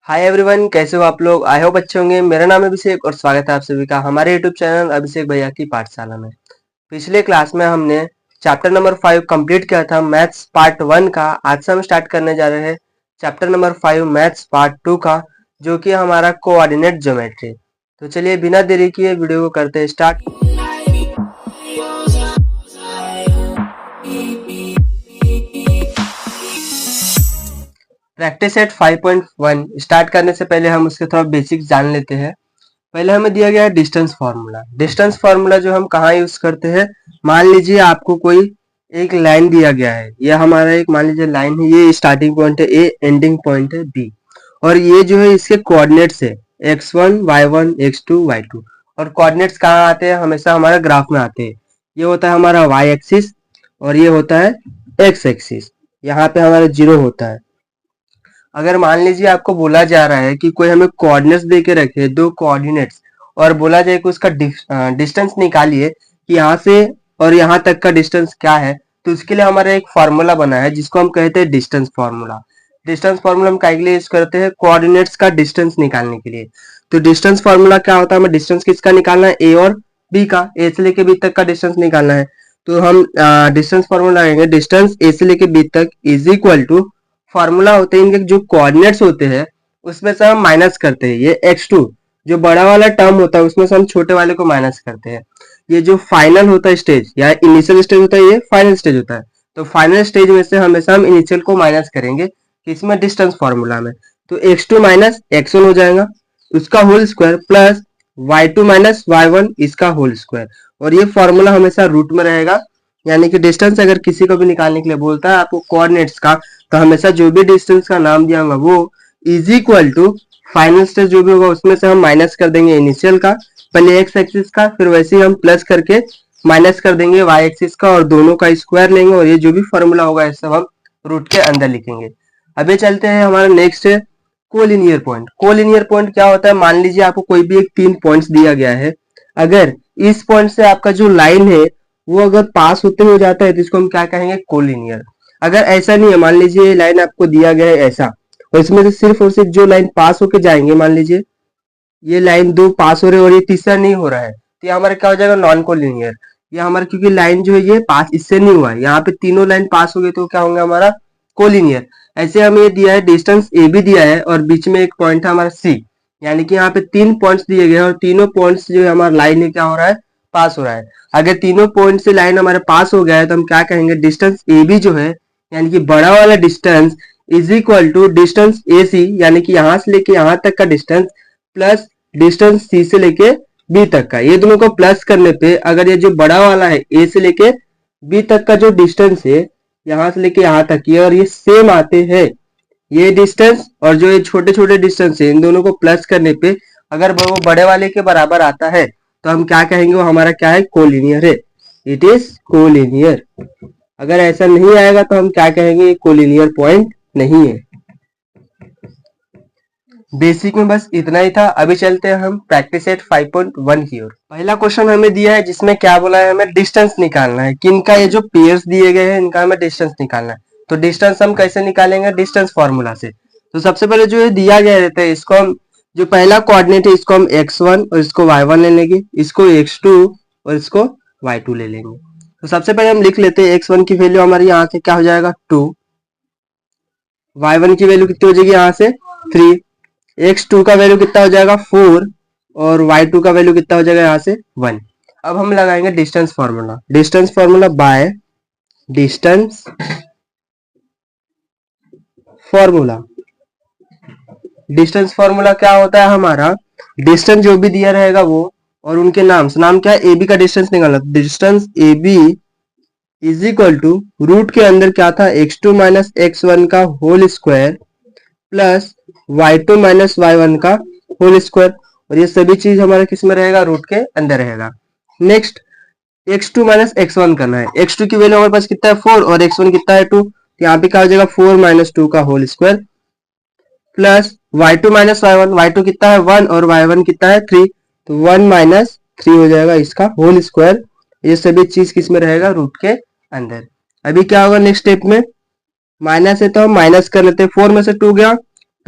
Hi everyone, कैसे हो आप लोग। आई होप अच्छे होंगे। मेरा नाम है अभिषेक और स्वागत है आप सभी का हमारे यूट्यूब चैनल अभिषेक भैया की पाठशाला में। पिछले क्लास में हमने चैप्टर नंबर 5 कंप्लीट किया था मैथ्स पार्ट 1 का। आज से हम स्टार्ट करने जा रहे हैं चैप्टर नंबर 5 मैथ्स पार्ट 2 का, जो कि हमारा कोऑर्डिनेट ज्योमेट्री। तो चलिए बिना देरी किए वीडियो को करते हैं स्टार्ट। प्रैक्टिस सेट 5.1 स्टार्ट करने से पहले हम उसके थोड़ा बेसिक्स जान लेते हैं। पहले हमें दिया गया है डिस्टेंस फार्मूला। डिस्टेंस फार्मूला जो हम कहाँ यूज करते हैं, मान लीजिए आपको कोई एक लाइन दिया गया है। ये हमारा एक मान लीजिए लाइन है, ये स्टार्टिंग पॉइंट है ए, एंडिंग पॉइंट है बी, और ये जो है इसके कोऑर्डिनेट्स है x1 y1 x2 y2। और कोऑर्डिनेट्स कहाँ आते हैं, हमेशा हमारे ग्राफ में आते हैं। ये होता है हमारा y एक्सिस और ये होता है x एक्सिस। यहाँ पे हमारा 0 होता है। अगर मान लीजिए आपको बोला जा रहा है कि कोई हमें कोऑर्डिनेट्स दे के रखे, दो कोऑर्डिनेट्स, और बोला जाए कि उसका डिस्टेंस निकालिए कि यहाँ से और यहाँ तक का डिस्टेंस क्या है, तो उसके लिए हमारा एक फॉर्मूला बना है जिसको हम कहते हैं डिस्टेंस फॉर्मूला। डिस्टेंस फॉर्मूला हम काहे के लिए यूज करते हैं, कोऑर्डिनेट्स का डिस्टेंस निकालने के लिए। तो डिस्टेंस फॉर्मूला क्या होता है, हमें डिस्टेंस किसका निकालना है, ए और बी का। ए से लेके बी तक का डिस्टेंस निकालना है। तो हम डिस्टेंस फॉर्मूला लगाएंगे, डिस्टेंस ए से लेके बी तक इज इक्वल टू, फॉर्मूला होते हैं इनके जो कोऑर्डिनेट्स होते हैं उसमें से हम माइनस करते हैं। ये x2 जो बड़ा वाला टर्म होता है उसमें से हम छोटे वाले को माइनस करते हैं। ये जो फाइनल होता है स्टेज या इनिशियल स्टेज होता है, ये फाइनल स्टेज होता है। तो फाइनल स्टेज में से हमेशा हम इनिशियल को माइनस करेंगे इसमें डिस्टेंस फॉर्मूला में। तो x2 माइनस x1 हो जाएगा, उसका whole square, plus y2 minus y1 इसका होल स्क्वायर। और ये फॉर्मूला हमेशा रूट में रहेगा, यानी कि डिस्टेंस अगर किसी को भी निकालने के लिए बोलता है आपको कोऑर्डिनेट्स का, तो हमेशा जो भी डिस्टेंस का नाम दिया होगा वो is equal to final stage जो भी होगा उसमें से हम माइनस कर देंगे इनिशियल का, पहले एक्स एक्सिस का, फिर वैसे ही हम प्लस करके माइनस कर देंगे वाई एक्सिस का, और दोनों का स्क्वायर लेंगे, और ये जो भी फॉर्मूला होगा ये सब हम रूट के अंदर लिखेंगे। अभी चलते हैं हमारा नेक्स्ट है कोलिनियर पॉइंट। कोलिनियर पॉइंट क्या होता है, मान लीजिए आपको कोई भी एक 3 पॉइंट्स दिया गया है। अगर इस पॉइंट से आपका जो लाइन है वो अगर पास होते हो जाता है तो इसको हम क्या कहेंगे, कोलिनियर। अगर ऐसा नहीं है, मान लीजिए ये लाइन आपको दिया गया है ऐसा, और इसमें से सिर्फ और सिर्फ जो लाइन पास होके जाएंगे, मान लीजिए ये लाइन दो पास हो रहे हैं और ये तीसरा नहीं हो रहा है, तो ये हमारा क्या हो जाएगा, नॉन कोलिनियर। ये हमारा क्योंकि लाइन जो है ये पास इससे नहीं हुआ है, यहाँ पे तीनों लाइन पास हो गई तो क्या होंगे हमारा कोलिनियर। ऐसे हमें ये दिया है डिस्टेंस ए भी दिया है और बीच में एक पॉइंट है हमारा सी, यानी कि यहाँ पे 3 पॉइंट्स दिए गए हैं और तीनों पॉइंट्स जो है हमारा लाइन है क्या हो रहा है, पास हो रहा है। अगर तीनों पॉइंट से लाइन हमारे पास हो गया है तो हम क्या कहेंगे, डिस्टेंस ए बी जो है यानी कि बड़ा वाला distance is equal to distance A C, यानी कि यहाँ से लेके यहाँ तक का डिस्टेंस, प्लस डिस्टेंस सी से लेके बी तक का। ये दोनों को प्लस करने पे अगर ये जो बड़ा वाला है ए से लेके बी तक का जो डिस्टेंस है यहाँ से लेके यहाँ तक, ये और ये सेम आते हैं, ये डिस्टेंस और जो ये छोटे छोटे डिस्टेंस है इन दोनों को प्लस करने पे अगर वो बड़े वाले के बराबर आता है तो हम क्या कहेंगे, वो हमारा क्या है, कोलिनियर है। It is collinear. अगर ऐसा नहीं आएगा तो हम क्या कहेंगे, कोलिनियर पॉइंट नहीं है। बेसिक में बस इतना ही था। अभी चलते हैं हम प्रैक्टिस सेट 5.1 की ओर। पहला क्वेश्चन हमें दिया है जिसमें क्या बोला है, हमें डिस्टेंस निकालना है। किनका, ये जो पेयर्स दिए गए हैं इनका हमें डिस्टेंस निकालना है। तो डिस्टेंस हम कैसे निकालेंगे, डिस्टेंस फॉर्मूला से। तो सबसे पहले जो ये दिया गया रहता है इसको हम, जो पहला कोऑर्डिनेट है इसको हम x1 और इसको y1 ले लेंगे, इसको x2 और इसको y2 ले लेंगे। तो सबसे पहले हम लिख लेते हैं x1 की वैल्यू हमारी यहाँ से क्या हो जाएगा 2, y1 की वैल्यू कितनी हो जाएगी यहाँ से 3, x2 का वैल्यू कितना हो जाएगा 4, और y2 का वैल्यू कितना हो जाएगा यहाँ से 1। अब हम लगाएंगे distance formula. Distance formula by distance formula. Distance formula क्या होता है हमारा, डिस्टेंस जो भी दिया रहेगा वो और उनके नाम से, नाम क्या है, ए बी का डिस्टेंस निकालना। Distance A B is equal to root के अंदर क्या था, x2 माइनस x1 का whole square plus y2 minus y1 का होल स्क्वायर, और ये सभी चीज हमारा किस में रहेगा, रूट के अंदर रहेगा। नेक्स्ट x2 माइनस x1 करना है। x2 की वैल्यू हमारे पास कितना है 4 और x1 कितना है 2, तो यहाँ पे क्या हो जाएगा 4 माइनस 2 का whole square plus y2 minus y1, y2 कितना है 1 और y1 कितना है 3, तो 1 माइनस 3 हो जाएगा इसका होल स्क्वायर। ये सभी चीज किस में रहेगा, रूट के अंदर। अभी क्या होगा नेक्स्ट स्टेप में, माइनस है तो हम माइनस कर लेते हैं, 4 में से 2 गया,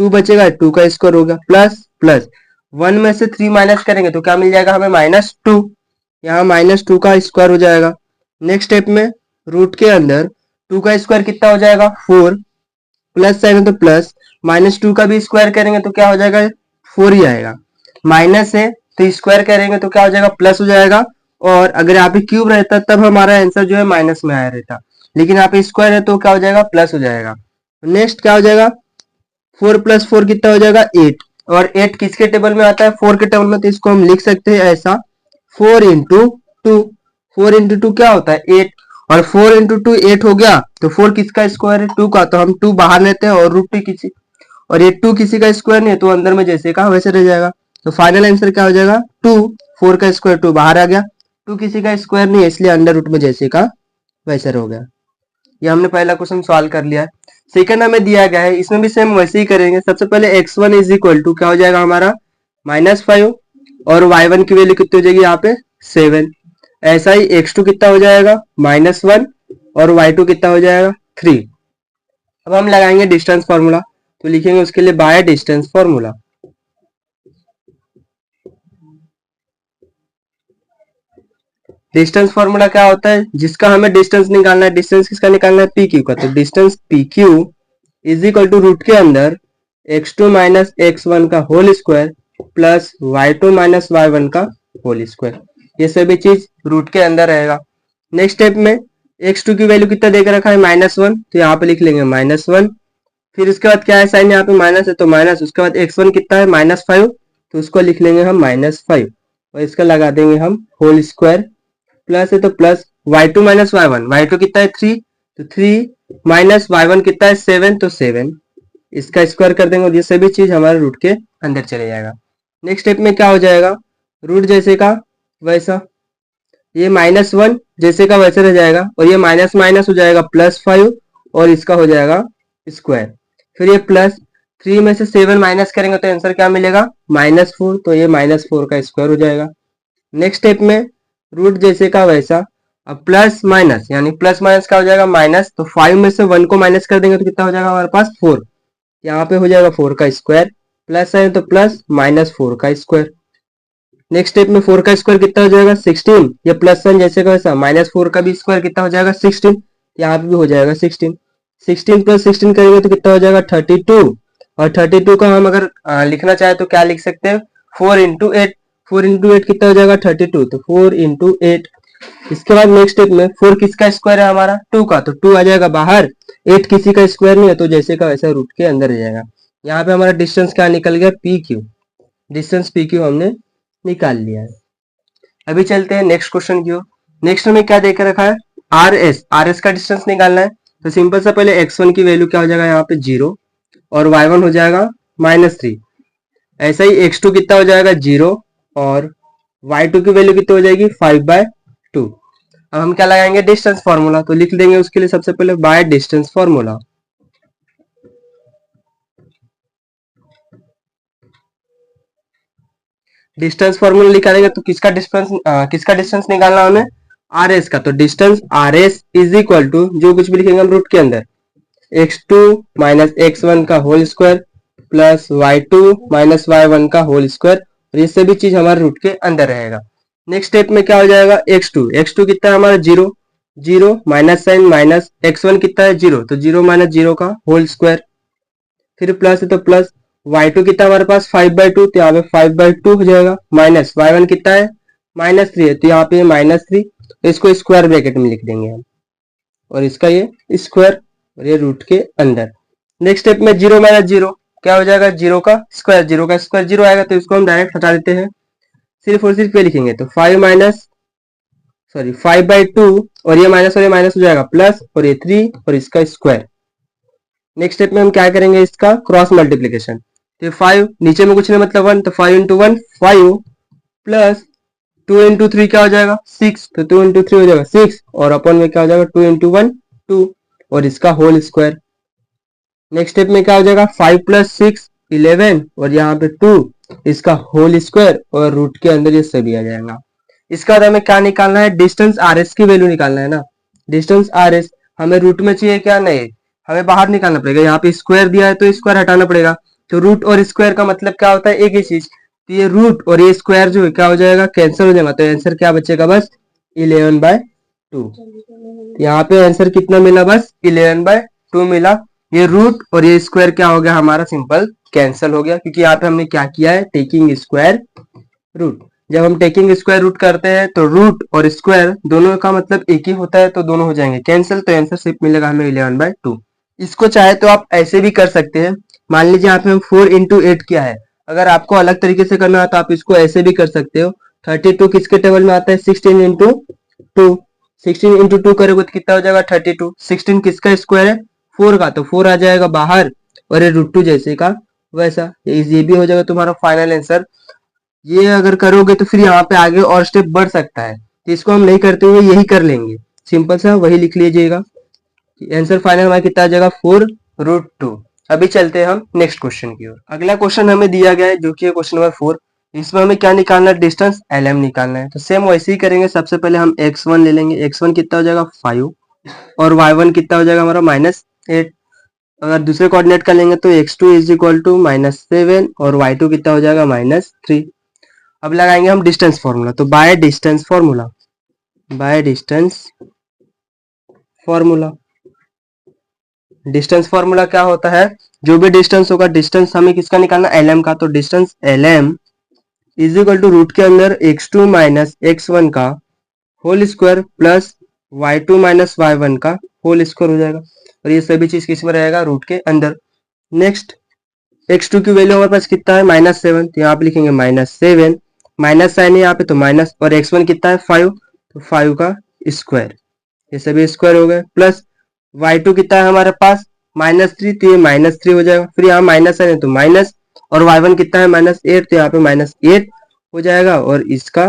2 बचेगा, 2 का स्क्वायर हो गया, प्लस प्लस 1 में से 3 माइनस करेंगे तो क्या मिल जाएगा हमें, -2। यहाँ -2 का स्क्वायर हो जाएगा। नेक्स्ट स्टेप में रूट के अंदर 2 का स्क्वायर कितना हो जाएगा, 4, प्लस साइन है तो प्लस, -2 का भी स्क्वायर करेंगे तो क्या हो जाएगा, 4 ही आएगा। माइनस है तो स्क्वायर करेंगे तो क्या हो जाएगा, प्लस हो जाएगा। और अगर यहाँ पे क्यूब रहता तब हमारा आंसर जो है माइनस में आया रहता, लेकिन यहाँ पे स्क्वायर है तो क्या हो जाएगा, प्लस हो जाएगा। नेक्स्ट क्या हो जाएगा, 4 + 4 कितना हो जाएगा, 8। और 8 किसके टेबल में आता है, 4 के टेबल में, तो इसको हम लिख सकते हैं ऐसा, 4 × 2। 4 × 2 क्या होता है, 8। और 4 × 2 8 हो गया, तो 4 किसका स्क्वायर है, 2 का, तो हम 2 बाहर लेते हैं और √2 किसी, और ये 2 किसी का स्क्वायर नहीं है तो अंदर में जैसे का वैसे रह जाएगा। तो फाइनल आंसर क्या हो जाएगा, 2। 4 का स्क्वायर 2 बाहर आ गया, 2 किसी का स्क्वायर नहीं है इसलिए अंडर रूट में जैसे का वैसे हो गया। ये हमने पहला क्वेश्चन सॉल्व कर लिया है। सेकंड हमें दिया गया है, इसमें भी सेम वैसे ही करेंगे। सबसे पहले x1 = क्या हो जाएगा हमारा, -5, और y1 की वैल्यू कितनी हो जाएगी यहाँ पे, 7। ऐसा ही x2 कितना हो जाएगा, -1, और y2 कितना हो जाएगा, 3। अब हम लगाएंगे डिस्टेंस फॉर्मूला, तो लिखेंगे उसके लिए bye distance formula. Distance formula क्या होता है, जिसका हमें डिस्टेंस निकालना है, डिस्टेंस किसका निकालना है, पी क्यू का। तो डिस्टेंस पी क्यू = रूट के अंदर x2 - x1 का whole square plus y2 - y1 का होल स्क्वायर। ये सभी चीज रूट के अंदर रहेगा। नेक्स्ट स्टेप में x2 की वैल्यू कितना देकर रखा है, -1, तो यहाँ पे लिख लेंगे -1। फिर उसके बाद क्या है, साइन यहाँ पे माइनस है तो माइनस, उसके बाद x1 कितना है, -5, तो उसको लिख लेंगे हम -5, और इसका लगा देंगे हम होल स्क्वायर, प्लस है तो प्लस y2 - y1, y2 कितना है, 3, तो 3 माइनस y1 कितना है, 7, तो 7, इसका स्क्वायर कर देंगे और ये सभी चीज हमारे रूट के अंदर चले जाएगा। नेक्स्ट स्टेप में क्या हो जाएगा, रूट जैसे का वैसा, ये -1 जैसे का वैसे रह जाएगा, और ये माइनस माइनस हो जाएगा +5, और इसका हो जाएगा स्क्वायर। फिर ये प्लस 3 में से 7 माइनस करेंगे तो आंसर क्या मिलेगा, -4, तो ये -4 का स्क्वायर हो जाएगा। नेक्स्ट स्टेप में रूट जैसे का वैसा, अब प्लस माइनस, यानी प्लस माइनस क्या हो जाएगा, माइनस, तो 5 में से 1 को माइनस कर देंगे तो कितना हो जाएगा हमारे पास, 4। यहाँ पे हो जाएगा 4 का स्क्वायर, प्लस है तो प्लस, -4 का स्क्वायर। नेक्स्ट स्टेप में 4 का स्क्वायर कितना हो जाएगा, 16। ये प्लस साइन जैसे का वैसा, -4 का भी स्क्वायर कितना हो जाएगा, 16। यहाँ पे भी हो जाएगा 16। 16 + 16 करेंगे तो कितना हो जाएगा, 32। और 32 का हम अगर लिखना चाहे तो क्या लिख सकते हैं, 4 × 8। 4 × 8 कितना हो जाएगा, 32, तो 4 × 8। इसके बाद नेक्स्ट स्टेप में 4 किसका स्क्वायर है हमारा, 2 का, तो 2 आ जाएगा बाहर, 8 किसी का स्क्वायर नहीं है तो जैसे का वैसा रूट के अंदर आ जाएगा। यहाँ पे हमारा डिस्टेंस क्या निकल गया, P Q. Distance P Q हमने निकाल लिया है। अभी चलते हैं नेक्स्ट क्वेश्चन की ओर। नेक्स्ट में क्या देकर रखा है, आर एस का डिस्टेंस निकालना है। तो सिंपल सा पहले x1 की वैल्यू क्या हो जाएगा यहाँ पे 0, और y1 हो जाएगा -3। ऐसा ही x2 कितना हो जाएगा 0, और y2 की वैल्यू कितनी हो जाएगी 5/2। अब हम क्या लगाएंगे, डिस्टेंस फॉर्मूला, तो लिख देंगे उसके लिए सबसे पहले bye distance formula. Distance formula निकालेंगे तो किसका डिस्टेंस निकालना हमें, आर एस का। तो डिस्टेंस आर एस = जो कुछ भी लिखेंगे हम रूट के अंदर, x2 - x1 का whole square plus y2 - y1 का होल स्क्वायर, और ये सभी चीज हमारे रूट के अंदर रहेगा। नेक्स्ट स्टेप में क्या हो जाएगा, x2 कितना है हमारा 0, 0 माइनस साइन माइनस, x1 कितना है 0, तो 0 - 0 का होल स्क्वायर, फिर प्लस है तो प्लस, y2 कितना हमारे पास 5/2, तो यहाँ पे 5/2 हो जाएगा, माइनस y1 कितना है -3 है, तो यहाँ पे -3, तो इसको स्क्वायर ब्रैकेट में लिख देंगे हम, और इसका ये स्क्वायर, और ये रूट के अंदर। नेक्स्ट स्टेप में 0 - 0 क्या हो जाएगा, 0 का स्क्वायर, 0 आएगा, तो इसको हम डायरेक्ट हटा देते हैं, सिर्फ और सिर्फ ये लिखेंगे, तो 5/2, और ये माइनस हो जाएगा प्लस, और ये 3, और इसका स्क्वायर। नेक्स्ट स्टेप में हम क्या करेंगे, इसका क्रॉस मल्टीप्लीकेशन। तो 5 नीचे में कुछ नहीं मतलब 1, तो 5 × 1 5, प्लस 2 × 3 क्या हो जाएगा 6, तो 2 × 3 हो जाएगा 6, और अपन में क्या हो जाएगा 2 × 1 2, और इसका होल स्क्वायर। नेक्स्ट स्टेप में क्या हो जाएगा 5 + 6 11, और यहाँ पे 2, इसका होल स्क्वायर, और रूट के अंदर ये सभी आ जाएगा। इसका बाद हमें क्या निकालना है, डिस्टेंस आर एस की वैल्यू निकालना है ना। डिस्टेंस आर एस हमें रूट में चाहिए क्या, नहीं, हमें बाहर निकालना पड़ेगा। यहाँ पे स्क्वायर दिया है तो स्क्वायर हटाना पड़ेगा, तो रूट और स्क्वायर का मतलब क्या होता है, एक ही चीज। तो ये रूट और ये स्क्वायर जो है क्या हो जाएगा, कैंसिल हो जाएगा। तो आंसर क्या बचेगा, बस 11/2। यहाँ पे आंसर कितना मिला, बस 11/2 मिला। ये रूट और ये स्क्वायर क्या हो गया हमारा, सिंपल कैंसिल हो गया, क्योंकि यहाँ पे हमने क्या किया है, टेकिंग स्क्वायर रूट। जब हम टेकिंग स्क्वायर रूट करते हैं तो रूट और स्क्वायर दोनों का मतलब एक ही होता है, तो दोनों हो जाएंगे कैंसिल। तो आंसर सिर्फ मिलेगा हमें 11/2। इसको चाहे तो आप ऐसे भी कर सकते हैं। मान लीजिए यहाँ पे हम 4 into 8 किया है। अगर आपको अलग तरीके से करना है तो आप इसको ऐसे भी कर सकते हो। 32 किसके टेबल में आता है, 16 into 2। 16 into 2 करोगे तो कितना हो जाएगा, 32। 16 किसका स्क्वायर है, 4 का, तो 4 आ जाएगा बाहर। और ये √2 जैसे का वैसा, ये भी हो जाएगा तुम्हारा फाइनल आंसर। ये अगर करोगे तो फिर यहाँ पे आगे और स्टेप बढ़ सकता है, तो इसको हम नहीं करते हुए यही कर लेंगे। सिंपल सा वही लिख लीजिएगा। आंसर फाइनल हमारा कितना आ जाएगा, 4√2। अभी चलते हैं हम नेक्स्ट क्वेश्चन की ओर। अगला क्वेश्चन हमें दिया गया है जो कि क्वेश्चन नंबर 4। इसमें हमें क्या निकालना है, डिस्टेंस LM निकालना है। तो सेम वैसे ही करेंगे। सबसे पहले हम x1 ले लेंगे। x1 कितना हो जाएगा, 5, और y1 कितना हो जाएगा हमारा, -8। अगर दूसरे कोऑर्डिनेट का लेंगे तो x2 इज इक्वल टू -7 और y2 कितना हो जाएगा, -3। अब लगाएंगे हम डिस्टेंस फॉर्मूला। तो by distance formula, by distance formula, distance formula क्या होता है, जो भी डिस्टेंस होगा, डिस्टेंस हमें किसका निकालना, LM का। तो distance LM is equal to root के अंदर x2 माइनस x1 का whole square plus y2 minus y1 का होल स्क्वायर हो जाएगा। और ये सभी चीज किस में रहेगा, रूट के अंदर। नेक्स्ट x2 की वैल्यू हमारे पास कितना है, -7। तो यहाँ पे लिखेंगे -7, माइनस साइन है यहाँ पे तो माइनस, और x1 कितना है, 5, तो 5 का स्क्वायर। ये सभी स्क्वायर हो गए। प्लस y2 कितना है हमारे पास, -3, तो ये -3 हो जाएगा। फिर यहाँ माइनस साइन है तो माइनस, और y1 कितना है, -8, तो यहाँ पे -8 हो जाएगा, और इसका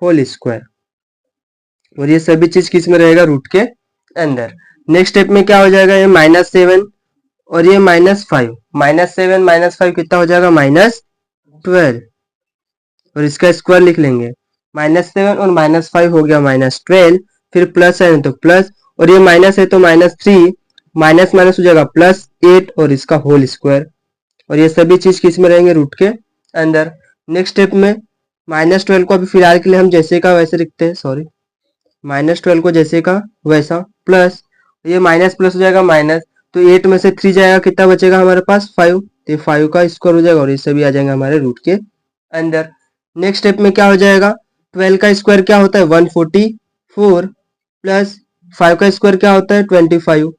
होल स्क्वायर। और ये सभी चीज किस में रहेगा, रूट के अंदर। नेक्स्ट स्टेप में क्या हो जाएगा, ये -7 और ये -5, -7 -5 कितना हो जाएगा, -12, और इसका स्क्वायर लिख लेंगे। -7 और -5 हो गया -12। फिर प्लस है तो प्लस, और ये माइनस है तो -3, माइनस माइनस हो जाएगा +8, और इसका होल स्क्वायर। और ये सभी चीज किस में रहेंगे, रूट के अंदर। नेक्स्ट स्टेप में -12 को अभी फिलहाल के लिए हम जैसे का वैसे लिखते हैं, सॉरी, -12 को जैसे का वैसा, प्लस ये माइनस प्लस हो जाएगा माइनस, तो 8 में से 3 जाएगा, कितना बचेगा हमारे पास, 5, तो 5 का स्क्वायर हो जाएगा, और ये सभी आ जाएंगे हमारे रूट के अंदर। नेक्स्ट स्टेप में क्या हो जाएगा, 12 का स्क्वायर क्या होता है, 144, प्लस 5 का स्क्वायर क्या होता है, 25,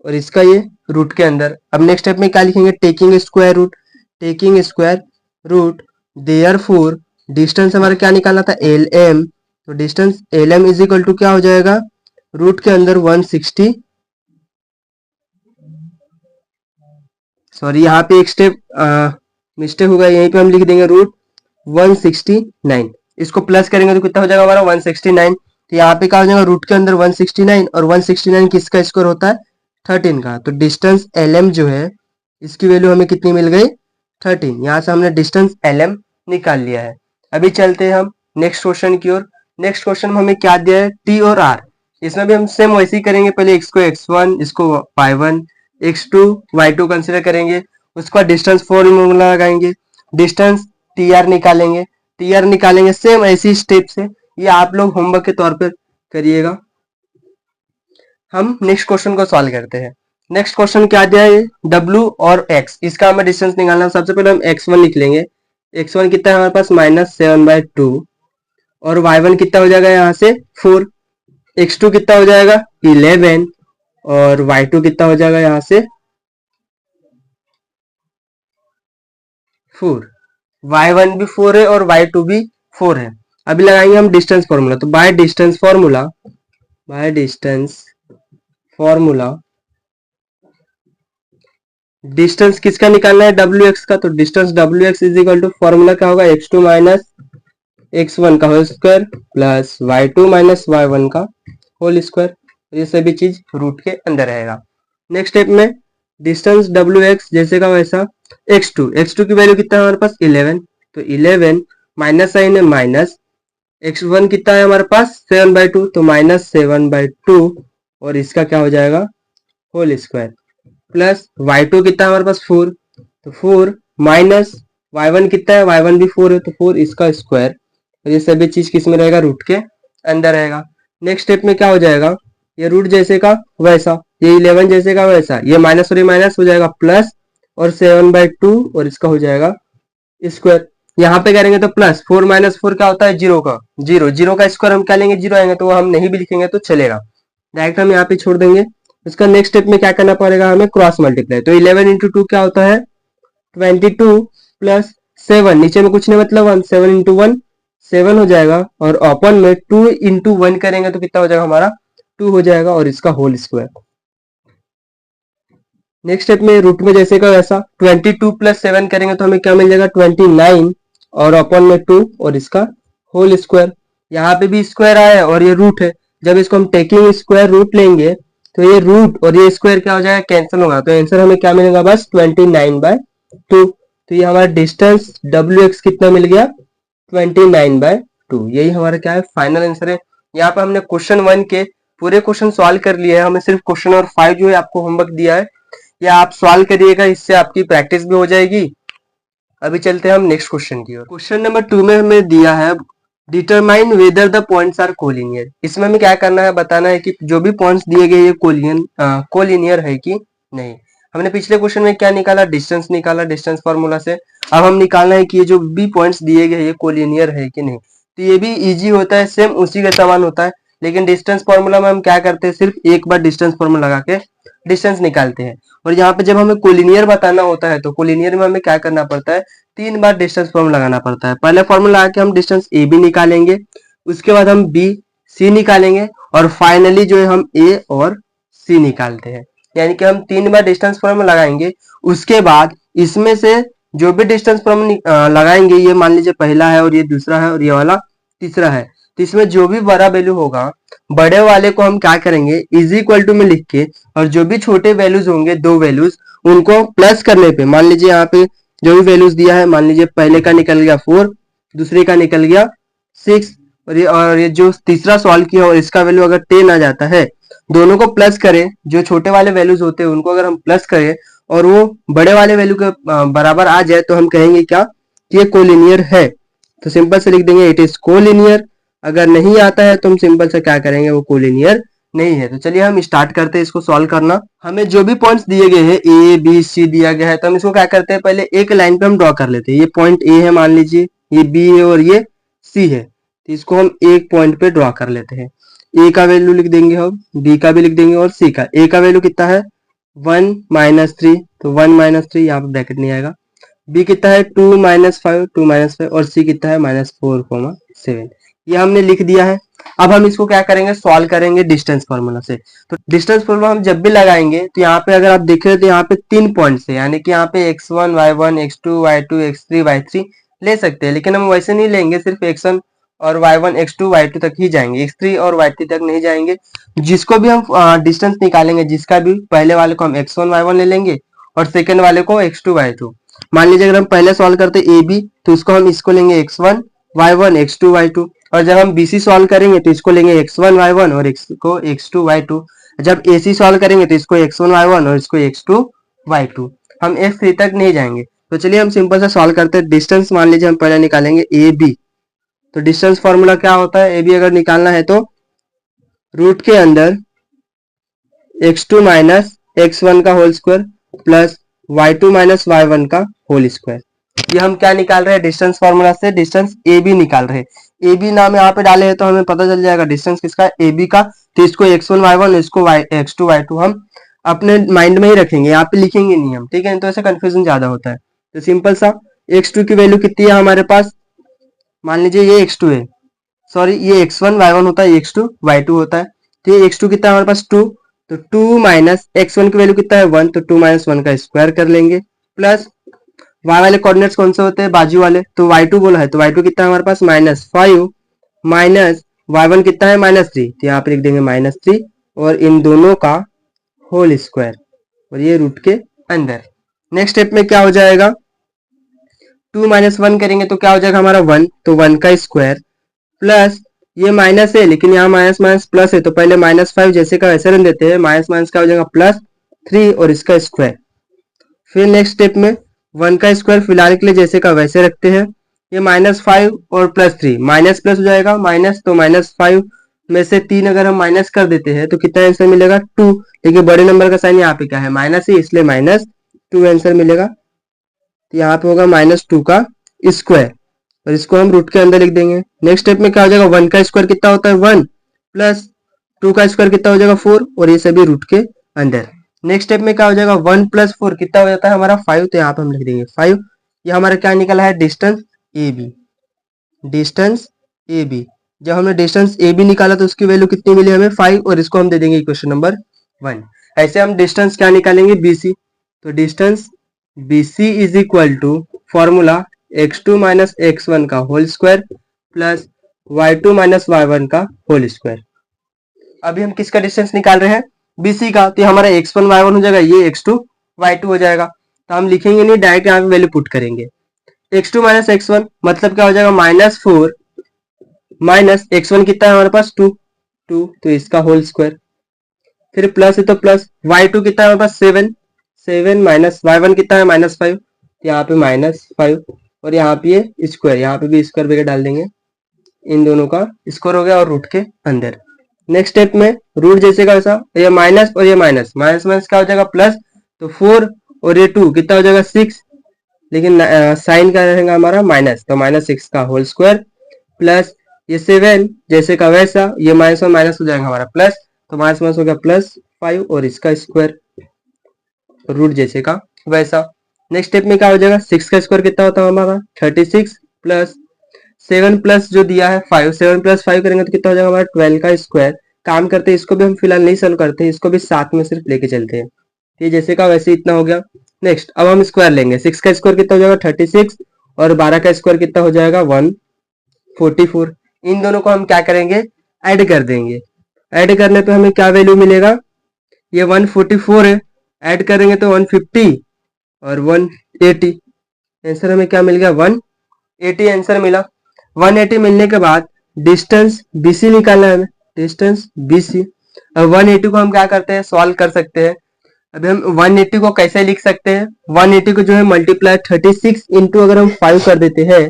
और इसका ये रूट के अंदर। अब नेक्स्ट स्टेप में क्या लिखेंगे, taking square root, taking square root, therefore distance हमारा क्या निकालना था, LM। तो distance LM is equal to क्या हो जाएगा, रूट के अंदर 160, सॉरी यहाँ पे एक स्टेप मिस्टेक होगा, यहीं पे हम लिख देंगे रूट 169। इसको प्लस करेंगे तो कितना हो जाएगा हमारा, 169। तो यहाँ पे क्या हो जाएगा, रूट के अंदर 169, और 169 किसका स्क्वायर होता है, 13 का। तो डिस्टेंस LM जो है, इसकी वैल्यू हमें कितनी मिल गई, 13। यहाँ से हमने डिस्टेंस LM निकाल लिया है। अभी चलते हैं हम नेक्स्ट क्वेश्चन की ओर। नेक्स्ट क्वेश्चन में हमें क्या दिया है, T और R। इसमें भी हम सेम वैसे ही करेंगे। पहले x को x1, इसको y1, x2 y2 कंसिडर करेंगे। उसका डिस्टेंस फॉर्मूला लगाएंगे, डिस्टेंस TR निकालेंगे। TR निकालेंगे सेम ऐसी स्टेप से। ये आप लोग होमवर्क के तौर पर करिएगा। हम नेक्स्ट क्वेश्चन को सॉल्व करते हैं। नेक्स्ट क्वेश्चन क्या दिया है, W और X, इसका हमें डिस्टेंस निकालना है। सबसे पहले हम x1 लिख लेंगे। x1 कितना है हमारे पास, -7/2, और y1 कितना हो जाएगा यहाँ से 4, x2 कितना हो जाएगा 11, और y2 कितना हो जाएगा यहाँ से 4। y1 भी 4 है और y2 भी 4 है। अभी लगाएंगे हम डिस्टेंस फॉर्मूला। तो by distance formula, by distance formula, distance किसका निकालना है, WX का। तो distance WX is equal to, formula क्या होगा, x2 माइनस x1 का whole square plus y2 minus y1 का होल स्क्वायर। ये सभी चीज रूट के अंदर रहेगा। नेक्स्ट स्टेप में डिस्टेंस WX जैसे का वैसा, x2 की वैल्यू कितना है हमारे पास, 11, तो 11 माइनस साइन है माइनस, x1 कितना है हमारे पास 7/2, तो -7/2, और इसका क्या हो जाएगा, होल स्क्वायर, प्लस y2 कितना है हमारे पास 4, तो 4 माइनस y1 कितना है, y1 भी 4 है तो 4 इसका स्क्वायर, और ये सभी चीज किस में रहेगा, रूट के अंदर रहेगा। नेक्स्ट स्टेप में क्या हो जाएगा, ये रूट जैसे का वैसा, ये 11 जैसे का वैसा, ये माइनस और ये माइनस हो जाएगा प्लस, और 7/2 और इसका हो जाएगा स्क्वायर। यहाँ पे करेंगे तो प्लस 4 माइनस 4 क्या होता है, जीरो का जीरो, जीरो का स्क्वायर हम क्या लेंगे, जीरो आएंगे, तो वो हम नहीं भी लिखेंगे तो चलेगा, डायरेक्ट हम यहाँ पे छोड़ देंगे। उसका नेक्स्ट स्टेप में क्या करना पड़ेगा हमें, क्रॉस मल्टीप्लाई। तो 11 इंटू 2 क्या होता है 22 प्लस 7, नीचे में कुछ नहीं मतलब 1, 7 इंटू 1 7 हो जाएगा, और ओपन में 2 इंटू 1 करेंगे तो कितना हो जाएगा हमारा 2 हो जाएगा, और इसका होल स्क्वायर। नेक्स्ट स्टेप में रूट में जैसे का वैसा 22 प्लस 7 करेंगे तो हमें क्या मिल जाएगा 29, और अपन में 2 और इसका होल स्क्वायर। यहाँ पे भी स्क्वायर आया है और ये रूट है, जब इसको हम टेकिंग स्क्वायर रूट लेंगे तो ये रूट और ये स्क्वायर क्या हो जाएगा, कैंसिल होगा, तो आंसर हमें क्या मिलेगा बस 29/2। तो ये हमारा डिस्टेंस WX कितना मिल गया 29/2। यही हमारा क्या है फाइनल आंसर है। यहाँ पे हमने क्वेश्चन 1 के पूरे क्वेश्चन सॉल्व कर लिए हैं, हमें सिर्फ क्वेश्चन और 5 जो है आपको होमवर्क दिया है, या आप सॉल्व करिएगा, इससे आपकी प्रैक्टिस भी हो जाएगी। अभी चलते हैं हम नेक्स्ट क्वेश्चन की ओर। क्वेश्चन नंबर 2 में हमें दिया है determine whether the points are collinear. इसमें हमें क्या करना है, बताना है कि जो भी पॉइंट्स दिए गए ये कोलिनियर है कि नहीं। हमने पिछले क्वेश्चन में क्या निकाला, डिस्टेंस निकाला डिस्टेंस फॉर्मूला से। अब हम निकालना है कि ये जो भी पॉइंट्स दिए गए ये कोलिनियर है कि नहीं। तो ये भी इजी होता है, सेम उसी के समान होता है, लेकिन डिस्टेंस फॉर्मूला में हम क्या करते हैं, सिर्फ एक बार डिस्टेंस फॉर्मूला लगा के डिस्टेंस निकालते हैं। और यहाँ पे जब हमें कोलिनियर बताना होता है तो कोलिनियर में हमें क्या करना पड़ता है, 3 बार डिस्टेंस फॉर्मूला लगाना पड़ता है। पहले फॉर्मूला लगा के हम डिस्टेंस ए बी निकालेंगे, उसके बाद हम बी सी निकालेंगे, और फाइनली जो है हम ए और सी निकालते हैं। यानी कि हम 3 बार डिस्टेंस फॉर्मूला लगाएंगे, उसके बाद इसमें से जो भी डिस्टेंस फॉर्मूला लगाएंगे, ये मान लीजिए पहला है और ये दूसरा है और ये वाला तीसरा है, तो इसमें जो भी बड़ा वैल्यू होगा बड़े वाले को हम क्या करेंगे इज इक्वल टू में लिख के, और जो भी छोटे वैल्यूज होंगे दो वैल्यूज उनको प्लस करने पे, मान लीजिए यहाँ पे जो भी वैल्यूज दिया है, मान लीजिए पहले का निकल गया 4, दूसरे का निकल गया 6, और ये जो तीसरा सॉल्व किया और इसका वैल्यू अगर 10 आ जाता है, दोनों को प्लस करें, जो छोटे वाले वैल्यूज होते हैं उनको अगर हम प्लस करें और वो बड़े वाले वैल्यू के बराबर आ जाए तो हम कहेंगे क्या कि ये कोलिनियर है। तो सिंपल से लिख देंगे इट इज कोलिनियर। अगर नहीं आता है तो हम सिंपल से क्या करेंगे, वो कोलिनियर नहीं है। तो चलिए हम स्टार्ट करते हैं इसको सॉल्व करना। हमें जो भी पॉइंट्स दिए गए हैं ए बी सी दिया गया है, तो हम इसको क्या करते हैं, पहले एक लाइन पे हम ड्रॉ कर लेते हैं। ये पॉइंट ए है मान लीजिए, ये बी है और ये सी है, तो इसको हम एक पॉइंट पे ड्रॉ कर लेते हैं। ए का वैल्यू लिख देंगे हम, बी का भी लिख देंगे और सी का। ए का वैल्यू कितना है 1 -3, तो 1 -3 यहाँ पे ब्रैकेट नहीं आएगा। बी कितना है 2 -5, 2 -5, और सी कितना है -4,7। ये हमने लिख दिया है। अब हम इसको क्या करेंगे, सॉल्व करेंगे डिस्टेंस फार्मूला से। तो डिस्टेंस फार्मूला हम जब भी लगाएंगे तो यहाँ पे अगर आप देख रहे हो तो यहाँ पे 3 पॉइंट्स है, यानी कि यहाँ पे x1 y1 x2 y2 x3 y3 ले सकते हैं, लेकिन हम वैसे नहीं लेंगे, सिर्फ x1 और y1 x2 y2 तक ही जाएंगे, x3 और y3 तक नहीं जाएंगे। जिसको भी हम डिस्टेंस निकालेंगे, जिसका भी पहले वाले को हम x1 y1 ले लेंगे और सेकंड वाले को x2 y2। मान लीजिए अगर हम पहले सॉल्व करते ए बी तो उसको हम इसको लेंगे x1 y1 x2 y2, और जब हम BC सॉल्व करेंगे तो इसको लेंगे x1 y1 और इसको x2 y2। जब AC सॉल्व करेंगे तो इसको x1 y1 और इसको x2 y2। हम F3 तक नहीं जाएंगे। तो चलिए हम सिंपल से सॉल्व करते हैं। डिस्टेंस मान लीजिए हम पहले निकालेंगे ए बी, तो डिस्टेंस फॉर्मूला क्या होता है, ए बी अगर निकालना है तो रूट के अंदर x2 माइनस x1 का whole square plus y2 minus y1 का होल स्क्वायर। ये हम क्या निकाल रहे हैं, डिस्टेंस फॉर्मूला से डिस्टेंस ए बी निकाल रहे हैं। ए बी नाम यहाँ पे डाले हैं तो हमें पता चल जाएगा डिस्टेंस किसका, ए बी का। तो इसको x1 y1 इसको x2 y2 हम अपने माइंड में ही रखेंगे, यहाँ पे लिखेंगे नहीं हम, ठीक है, तो ऐसे कंफ्यूजन ज्यादा होता है। तो सिंपल सा x2 की वैल्यू कितनी है हमारे पास, मान लीजिए ये x2 है, सॉरी ये x1 y1 होता है, x2 y2 होता है। तो ये x2 कितना है हमारे पास 2, तो 2 माइनस x1 की वैल्यू कितना है 1, तो 2 - 1 का स्क्वायर कर लेंगे, प्लस y वाले कोऑर्डिनेट्स कौन से होते हैं, बाजू वाले, तो y2 बोला है तो y2 कितना है हमारे पास -5 माइनस y1 कितना है -3, तो यहाँ पे लिख देंगे -3 और इन दोनों का होल स्क्वायर, और ये रूट के अंदर। नेक्स्ट स्टेप में क्या हो जाएगा, 2 - 1 करेंगे तो क्या हो जाएगा हमारा 1, तो 1 का स्क्वायर प्लस ये माइनस है लेकिन यहाँ माइनस माइनस प्लस है, तो पहले -5 जैसे का वैसे रन देते हैं, माइनस माइनस का हो जाएगा +3 और इसका स्क्वायर। फिर नेक्स्ट स्टेप में 1 का स्क्वायर फिलहाल के लिए जैसे का वैसे रखते हैं। ये -5 और +3 माइनस प्लस हो जाएगा, माइनस तो -5 में से 3 अगर हम माइनस कर देते हैं तो कितना आंसर मिलेगा 2। देखिए बड़े नंबर का साइन यहाँ पे क्या है माइनस ही, इसलिए -2 आंसर मिलेगा। तो यहाँ पे होगा -2 का स्क्वायर और इसको हम रूट के अंदर लिख देंगे। नेक्स्ट स्टेप में क्या हो जाएगा 1 का स्क्वायर कितना होता है 1 प्लस 2 का स्क्वायर कितना हो जाएगा 4 और ये सभी रूट के अंदर। नेक्स्ट स्टेप में क्या हो जाएगा 1 + 4 कितना हो जाता है हमारा 5। तो यहाँ पे हम लिख देंगे 5। ये हमारा क्या निकला है distance A B. Distance A B, जब हमने डिस्टेंस ए बी निकाला तो उसकी वैल्यू कितनी मिली हमें 5 और इसको हम दे देंगे इक्वेशन नंबर 1। ऐसे हम डिस्टेंस क्या निकालेंगे BC। तो distance BC is equal to formula x2 - x1 का whole square plus y2 - y1 का होल स्क्वायर। अभी हम किसका डिस्टेंस निकाल रहे हैं BC का। तो हमारा x1 y1 हो जाएगा, ये x2 y2 हो जाएगा। तो हम लिखेंगे नहीं, डायरेक्ट यहाँ पे वैल्यू पुट करेंगे। x2 - x1 मतलब क्या हो जाएगा -4 माइनस x1 कितना है हमारे पास 2 तो इसका होल स्क्वायर, फिर प्लस है तो प्लस y2 कितना है हमारे पास 7 माइनस y1 कितना है -5। यहाँ पे -5 और यहाँ पे ये स्क्वायर, यहाँ पे भी स्क्वायर ब्रैकेट डाल देंगे। इन दोनों का स्क्वायर हो गया और रूट के अंदर। नेक्स्ट स्टेप में रूट जैसे का वैसा, ये माइनस और ये माइनस माइनस क्या हो जाएगा प्लस। तो 4 और ये 2 कितना हो जाएगा 6, लेकिन साइन का रहेगा हमारा माइनस, तो -6 का होल स्क्वायर प्लस ये 7 जैसे का वैसा, ये माइनस और माइनस हो जाएगा हमारा प्लस, तो माइनस माइनस हो गया +5 और इसका स्क्वायर रूट जैसे का वैसा। नेक्स्ट स्टेप में क्या हो जाएगा 6 का स्क्वायर कितना होता है हमारा 36 प्लस 7 प्लस जो दिया है 5, 7 + 5 करेंगे तो कितना हो जाएगा हमारा 12 का स्क्वायर। काम करते हैं, इसको भी हम फिलहाल नहीं सॉल्व करते हैं, इसको भी साथ में सिर्फ लेके चलते हैं। ये जैसे का वैसे इतना हो गया। नेक्स्ट अब हम स्क्वायर लेंगे, 6 का स्क्वायर कितना हो जाएगा 36 और 12 का स्क्वायर कितना हो जाएगा 144। इन दोनों को हम क्या करेंगे ऐड कर देंगे। ऐड करने पे हमें क्या वैल्यू मिलेगा, ये 144 है, ऐड करेंगे तो 150 और 180। आंसर हमें क्या मिल गया 180 आंसर मिला। 180 मिलने के बाद डिस्टेंस BC निकालना है हमें, डिस्टेंस BC। अब 180 को हम क्या करते हैं सॉल्व कर सकते हैं। अभी हम 180 को कैसे लिख सकते हैं, 180 को जो है मल्टीप्लाई 36 इंटू अगर हम 5 कर देते हैं,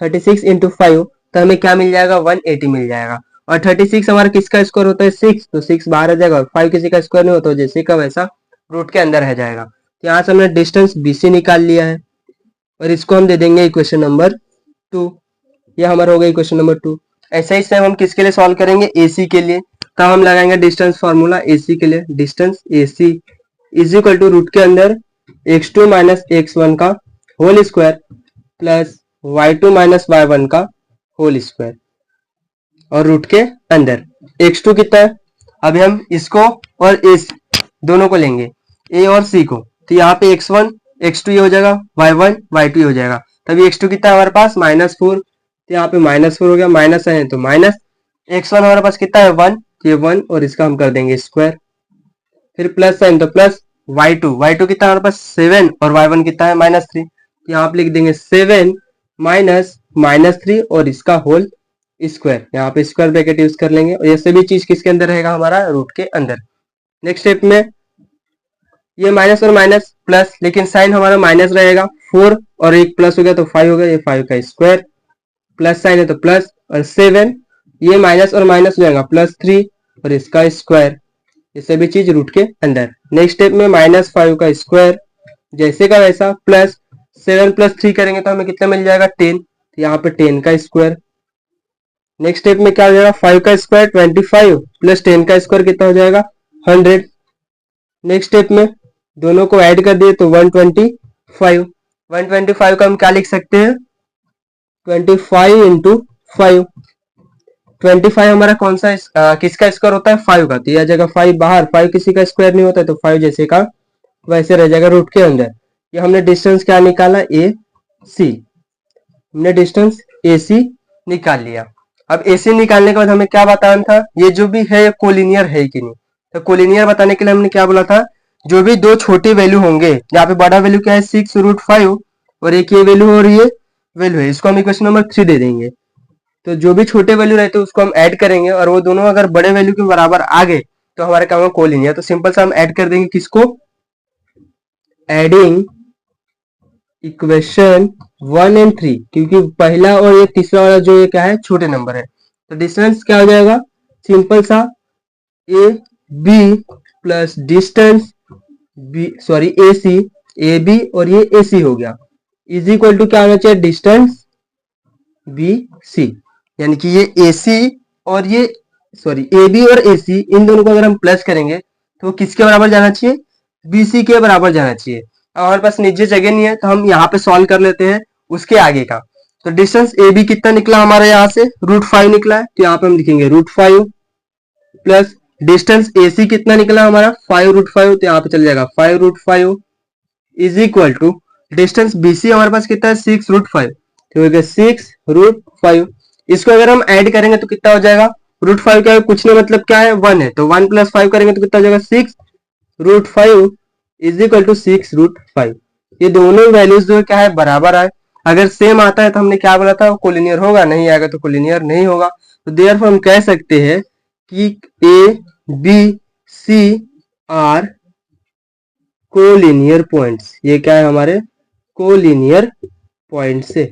36 इंटू 5 तो हमें क्या मिल जाएगा 180 मिल जाएगा। और 36 हमारा किसका स्क्वायर होता है 6, तो 6 बाहर आ जाएगा और 5 किसी का स्क्वायर नहीं होता, जैसे का वैसा रूट के अंदर रह जाएगा। तो यहाँ से हमने डिस्टेंस BC निकाल लिया है और इसको हम दे देंगे इक्वेशन नंबर 2। ये हमारा हो गया इक्वेशन नंबर 2। ऐसा ही सेम हम किसके लिए सॉल्व करेंगे AC के लिए। तब हम लगाएंगे डिस्टेंस फॉर्मूला AC के लिए, distance AC is equal to root के अंदर x2 - x1 का whole square plus y2 - y1 का होल स्क्वायर और रूट के अंदर x2 कितना है। अभी हम इसको और इस दोनों को लेंगे A और C को, तो यहाँ पे x1 x2 ये हो जाएगा, y1 y2 ये हो जाएगा। तभी x2 कितना है हमारे पास -4, तो यहाँ पे -4 हो गया, माइनस है तो माइनस। x1 हमारे पास कितना है 1, तो ये 1 और इसका हम कर देंगे स्क्वायर, फिर प्लस साइन तो प्लस y2 कितना हमारे पास 7 और y1 कितना है -3, तो यहाँ पे लिख देंगे 7 -3 और इसका होल स्क्वायर। यहाँ पे स्क्वायर ब्रैकेट यूज कर लेंगे और ये सभी चीज किसके अंदर रहेगा हमारा रूट के अंदर। नेक्स्ट स्टेप में ये माइनस और माइनस प्लस, लेकिन साइन हमारा माइनस रहेगा, 4 और एक प्लस हो गया तो 5 हो गया, ये 5 का स्क्वायर प्लस साइन है तो प्लस और 7 ये माइनस और माइनस हो जाएगा +3 और इसका स्क्वायर, ये सभी चीज रूट के अंदर। नेक्स्ट स्टेप में -5 का स्क्वायर जैसे का वैसा प्लस 7 + 3 करेंगे तो हमें कितना मिल जाएगा 10, तो यहाँ पे 10 का स्क्वायर। नेक्स्ट स्टेप में क्या हो जाएगा 5 का स्क्वायर 25 प्लस 10 का स्क्वायर कितना हो जाएगा 100। नेक्स्ट स्टेप में दोनों को ऐड कर दिए तो 125। 125 का हम क्या लिख सकते हैं 25 इंटू 5। 25 हमारा कौन सा किसका स्क्वायर होता है 5 का, तो यह जगह 5 बाहर, 5 किसी का स्क्वायर नहीं होता है, तो 5 जैसे का वैसे रह जाएगा रूट के अंदर। ये हमने डिस्टेंस क्या निकाला AC, हमने डिस्टेंस AC निकाल लिया। अब AC निकालने के बाद हमें क्या बताना था, ये जो भी है कोलिनियर है कि नहीं। तो कोलिनियर बताने के लिए हमने क्या बोला था, जो भी दो छोटी वैल्यू होंगे, यहाँ पे बड़ा वैल्यू क्या है 6√5 और एक ये वैल्यू और ये वैल्यू है, इसको हम इक्वेशन नंबर 3 दे देंगे। तो जो भी छोटे वैल्यू रहते हैं उसको हम ऐड करेंगे और वो दोनों अगर बड़े वैल्यू के बराबर आ गए तो हमारे क्या होगा कोलिनियर। तो सिंपल सा हम ऐड कर देंगे किसको, एडिंग इक्वेशन 1 और 3, क्योंकि पहला और ये तीसरा वाला जो ये क्या है, छोटे नंबर है, तो डिस्टेंस क्या हो जाएगा, सिंपल सा A B plus distance B, sorry A C, A B और ये ए सी हो गया, इज इक्वल टू क्या होना चाहिए, डिस्टेंस बी सी। यानी कि ये ए सी और ये, सॉरी ए बी और ए सी, इन दोनों को अगर हम प्लस करेंगे तो वो किसके बराबर जाना चाहिए, बी सी के बराबर जाना चाहिए। अब हमारे पास नीचे जगह नहीं है तो हम यहाँ पे सॉल्व कर लेते हैं उसके आगे का। तो डिस्टेंस ए बी कितना निकला हमारा, यहाँ से √5 निकला है, तो यहाँ पे हम लिखेंगे √5 प्लस डिस्टेंस ए सी कितना निकला हमारा 5√5, तो यहाँ पे चल जाएगा 5√5 is equal to distance BC हमारे पास कितना है 6√5, तो हो गया 6√5। इसको अगर हम ऐड करेंगे तो कितना हो जाएगा, √5 का कुछ नहीं मतलब क्या है 1 है, तो 1 + 5 करेंगे तो कितना हो जाएगा 6√5 इज इक्वल टू 6√5। ये दोनों वैल्यूज जो क्या है बराबर है। अगर सेम आता है तो हमने क्या बोला था, कोलिनियर होगा, नहीं आएगा तो कोलिनियर नहीं होगा। तो देयरफॉर हम कह सकते हैं कि A B C are collinear points. ये क्या है हमारे कोलिनियर पॉइंट्स है।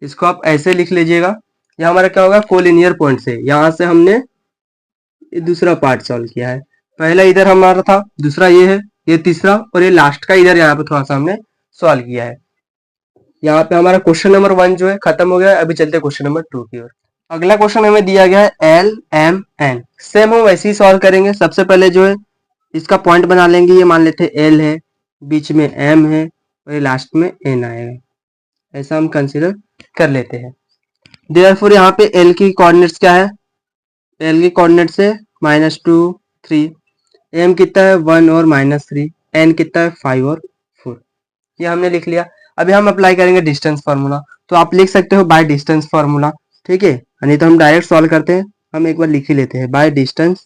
इसको आप ऐसे लिख लीजिएगा, ये हमारा क्या होगा, कोलिनियर पॉइंट्स है। यहां से हमने ये दूसरा पार्ट सॉल्व किया है, पहला इधर हमारा था, दूसरा ये है, ये तीसरा, और ये लास्ट का इधर यहाँ पे थोड़ा सा हमने सॉल्व किया है। यहाँ पे हमारा क्वेश्चन नंबर 1 जो है खत्म हो गया है। अभी चलते हैं क्वेश्चन नंबर 2 की ओर। अगला क्वेश्चन हमें दिया गया है एल एम एन, सेम हम वैसे ही सॉल्व करेंगे। सबसे पहले जो है इसका पॉइंट बना लेंगे, ये मान लेते हैं एल है, बीच में एम है और ये लास्ट में एन आएगा, ऐसा हम कंसिडर कर लेते हैं। देयरफॉर यहाँ पे एल की कोऑर्डिनेट्स क्या है, एल की कोऑर्डिनेट्स है -2 3, एम कितना है 1 और -3, एन कितना है 5 और 4, ये हमने लिख लिया। अभी हम अप्लाई करेंगे डिस्टेंस फार्मूला, तो आप लिख सकते हो बाय डिस्टेंस फार्मूला, ठीक है, नहीं तो हम डायरेक्ट सॉल्व करते हैं। हम एक बार लिख ही लेते हैं bye distance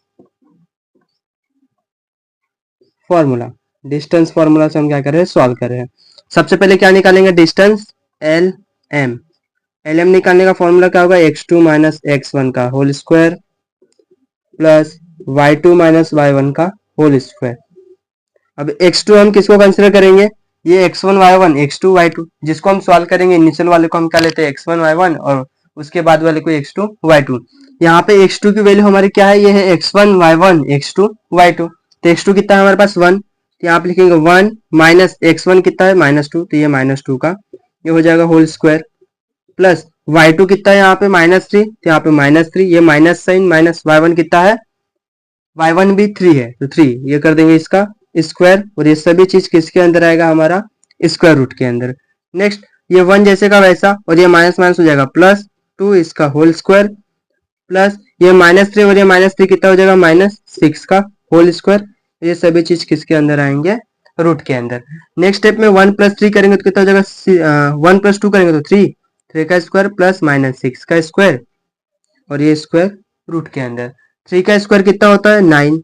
formula. Distance formula से हम क्या कर रहे हैं, सॉल्व कर रहे हैं। सबसे पहले क्या निकालेंगे, distance L M. L M निकालने का फॉर्मूला क्या होगा, x2 - x1 का whole square plus y2 - y1 का होल स्क्वायर। अब x2 हम किसको कंसिडर करेंगे, ये x1 y1 x2 y2, जिसको हम सॉल्व करेंगे इनिशियल वाले को हम क्या लेते हैं x1 y1 और उसके बाद वाले को x2 y2। यहाँ पे x2 की वैल्यू हमारी क्या है, ये है x1 y1 x2 y2, तो x2 कितना है हमारे पास 1, तो यहाँ पे लिखेंगे 1 माइनस x1 कितना है -2, तो ये -2 का ये हो जाएगा होल स्क्वायर प्लस y2 कितना है यहाँ पे -3, तो यहाँ पे -3, ये माइनस साइन माइनस y1 कितना है, y1 भी 3 है, तो 3 ये कर देंगे इसका स्क्वायर, और ये सभी चीज किसके अंदर आएगा, हमारा स्क्वायर रूट के अंदर। नेक्स्ट ये 1 जैसे का वैसा, और ये माइनस माइनस हो जाएगा +2 इसका होल स्क्वायर प्लस ये -3 और ये -3 कितना हो जाएगा -6 का होल स्क्वायर। ये सभी चीज किसके अंदर आएंगे, रूट के अंदर। नेक्स्ट स्टेप में 1 + 3 करेंगे तो कितना हो जाएगा, 1 + 2 करेंगे तो 3 का स्क्वायर प्लस -6 का स्क्वायर, और ये स्क्वायर रूट के अंदर। 3 का स्क्वायर कितना होता है 9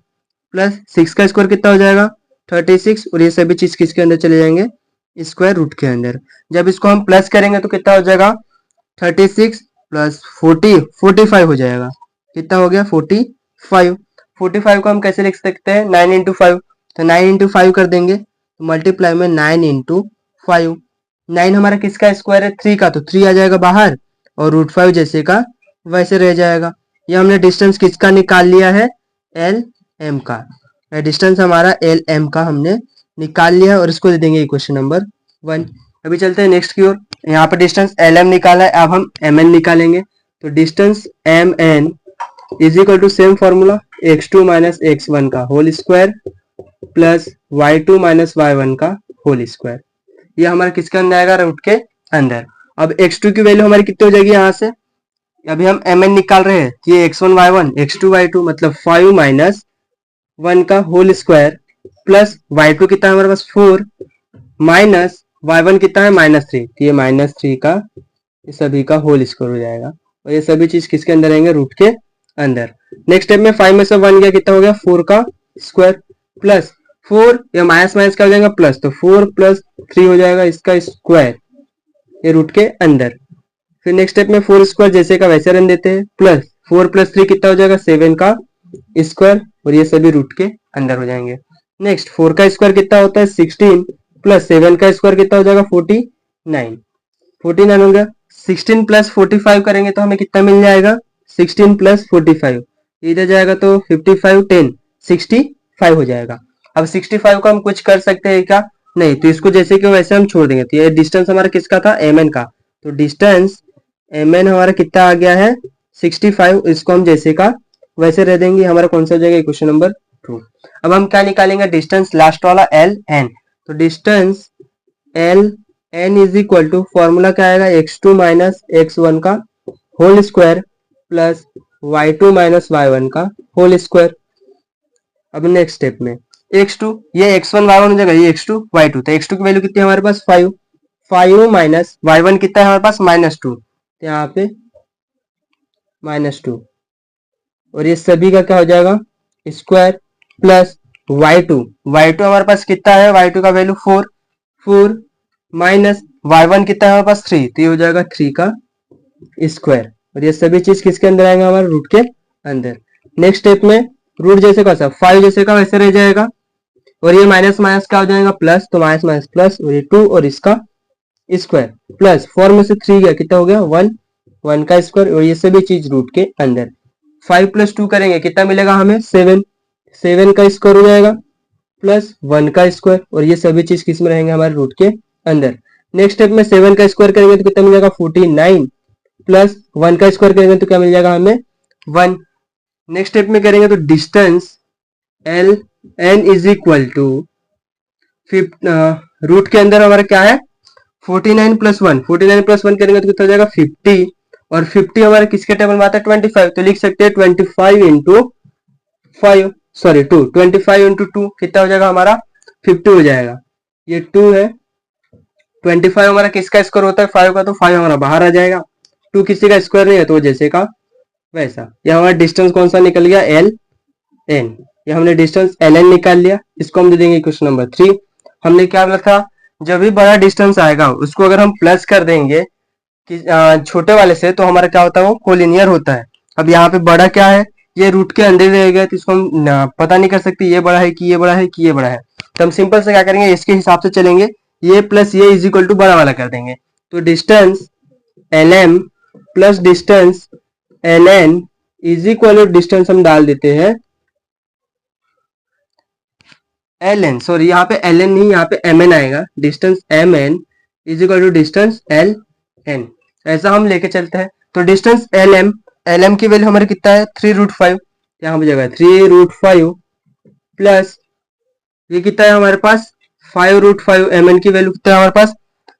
प्लस 6 का स्क्वायर कितना हो जाएगा 36, और ये सभी चीज किसके अंदर चले जाएंगे, स्क्वायर रूट के अंदर। जब इसको हम प्लस करेंगे तो कितना हो जाएगा 36 प्लस 40 45 हो जाएगा, कितना हो गया 45। 45 को हम कैसे लिख सकते हैं, 9 × 5, तो 9 × 5 कर देंगे, तो मल्टीप्लाई में 9 × 5। 9 हमारा किसका स्क्वायर है 3 का, तो 3 आ जाएगा बाहर, और √5 जैसे का वैसे रह जाएगा। ये हमने डिस्टेंस किसका निकाल लिया है, एल एम का। डिस्टेंस हमारा एल एम का हमने निकाल लिया है, और इसको दे देंगे इक्वेशन नंबर 1। अभी चलते हैं नेक्स्ट की ओर। यहाँ पर डिस्टेंस एल एम निकाला है, अब हम एम एन निकालेंगे। तो distance M N is equal to same formula, x2 - x1 का whole square plus y2 - y1 का होल स्क्वायर। ये हमारा किसके अंदर आएगा, रूट के अंदर। अब x2 की वैल्यू हमारी कितनी हो जाएगी, यहाँ से अभी हम mn निकाल रहे हैं, ये x1 y1 x2 y2 मतलब 5 - 1 का होल स्क्वायर प्लस y2 कितना है हमारे पास 4 माइनस y1 कितना है -3, तो ये -3 का ये सभी का होल स्क्वायर हो जाएगा, और ये सभी चीज किसके अंदर आएंगे, रूट के अंदर। नेक्स्ट स्टेप में 5 में से 1 गया, कितना हो गया 4 का स्क्वायर प्लस 4, या माइनस माइनस क्या हो जाएगा प्लस, तो 4 + 3 हो जाएगा इसका स्क्वायर, ये रूट के अंदर। फिर नेक्स्ट स्टेप में 4 स्क्वायर जैसे का वैसे रन देते हैं, प्लस 4 + 3 कितना हो जाएगा 7 का स्क्वायर, और ये सभी रूट के अंदर हो जाएंगे। नेक्स्ट 4 का स्क्वायर कितना होता है 16 प्लस 7 का स्क्वायर कितना हो जाएगा 49, 49 हो गया। 16 प्लस 45 करेंगे तो हमें कितना मिल जाएगा 16 प्लस 45, इधर जाएगा तो 55 10 65 हो जाएगा। अब 65 को हम कुछ कर सकते हैं क्या, नहीं, तो इसको जैसे कि वैसे हम छोड़ देंगे। तो ये डिस्टेंस हमारा किसका था, mn का, तो डिस्टेंस mn हमारा कितना आ गया है 65, इसको हम जैसे का वैसे रह देंगे। हमारा कौन सा हो जाएगा क्वेश्चन नंबर 2। अब हम क्या निकालेंगे, डिस्टेंस लास्ट वाला एल एन, तो distance L N is equal to formula क्या आएगा x2 माइनस x1 का whole square plus y2 minus y1 का होल स्क्वायर। अब नेक्स्ट स्टेप में x2, ये x1 y1 हो जाएगा, ये x2 y2, तो x2 की वैल्यू कितनी है हमारे पास 5, 5 माइनस y1 कितना है हमारे पास -2, तो यहाँ पे -2, और ये सभी का क्या हो जाएगा स्क्वायर प्लस y2, y2 हमारे पास कितना है, y2 का वैल्यू 4, 4 माइनस y1 कितना है हमारे पास 3, तो ये हो जाएगा 3 का स्क्वायर, और ये सभी चीज किसके अंदर आएंगे हमारे रूट के अंदर। नेक्स्ट स्टेप में रूट जैसे का 5 जैसे का वैसे रह जाएगा, और ये माइनस माइनस क्या हो जाएगा प्लस, तो माइनस माइनस प्लस, और ये 2 और इसका स्क्वायर प्लस 4 में से 3 गया कितना हो गया 1, 1 का स्क्वायर, और ये सभी चीज रूट के अंदर। 5 प्लस 2 करेंगे कितना मिलेगा हमें 7, 7 का स्क्वायर हो जाएगा प्लस 1 का स्क्वायर, और ये सभी चीज किस में रहेंगे हमारे रूट के अंदर। नेक्स्ट स्टेप में 7 का स्क्वायर करेंगे तो कितना मिलेगा 49 प्लस 1 का स्क्वायर करेंगे तो क्या मिल जाएगा हमें 1। नेक्स्ट स्टेप में करेंगे तो distance L N is equal to root के अंदर हमारा क्या है 49 प्लस 1, 49 प्लस 1 करेंगे तो कितना हो जाएगा 50, और 50 हमारे किसके टेबल में आता है 25, तो लिख सकते हैं 25 इंटू 5 सॉरी 2, 25 इंटू 2 कितना हो जाएगा हमारा 50 हो जाएगा, ये 2 है। 25 हमारा किसका स्क्वायर होता है 5 का, तो 5 हमारा बाहर आ जाएगा, 2 किसी का स्क्वायर नहीं है तो वो जैसे का वैसा। यह हमारा डिस्टेंस कौन सा निकल गया एल एन, ये हमने डिस्टेंस एल एन निकाल लिया, इसको हम दे देंगे क्वेश्चन नंबर 3। हमने क्या बोला था, जब भी बड़ा डिस्टेंस आएगा उसको अगर हम प्लस कर देंगे कि छोटे वाले से, तो हमारा क्या होता है वो कोलिनियर होता है। अब यहाँ पे बड़ा क्या है, ये रूट के अंदर रहेगा, तो इसको हम पता नहीं कर सकते ये बड़ा है कि ये बड़ा है कि ये बड़ा है, तो हम सिंपल से क्या करेंगे इसके हिसाब से चलेंगे, ये प्लस ये इज इक्वल टू बड़ा वाला कर देंगे। तो distance L M plus distance L N is equal to distance हम डाल देते हैं एल एन, सॉरी यहाँ पे एल एन नहीं, यहाँ पे एम एन आएगा, distance M N is equal to distance L N, ऐसा हम लेके चलते हैं। तो डिस्टेंस एल एम की वैल्यू हमारे कितना है 3√5, यहाँ पे जगह 3√5 प्लस ये कितना है हमारे पास 5√5, एम एन की वैल्यू कितना है हमारे पास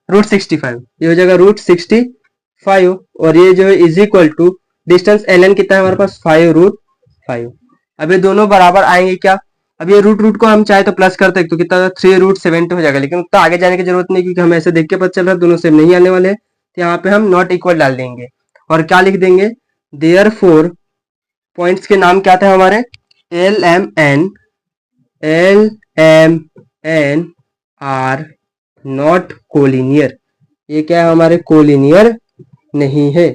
√65, ये हो जाएगा √65, और ये जो है is equal to distance L N कितना है हमारे पास 5√5। अब ये दोनों बराबर आएंगे क्या, अब ये रूट रूट को हम चाहे तो प्लस करते हैं तो कितना 3√70 हो जाएगा, लेकिन उतना आगे जाने की जरूरत नहीं क्योंकि हमें ऐसे देख के पता चल रहा है दोनों सेम नहीं आने वाले हैं, तो यहाँ पे हम नॉट इक्वल डाल देंगे और क्या लिख देंगे देयरफॉर पॉइंट्स के नाम क्या थे हमारे L M N are not collinear, ये क्या है हमारे कोलिनियर नहीं है।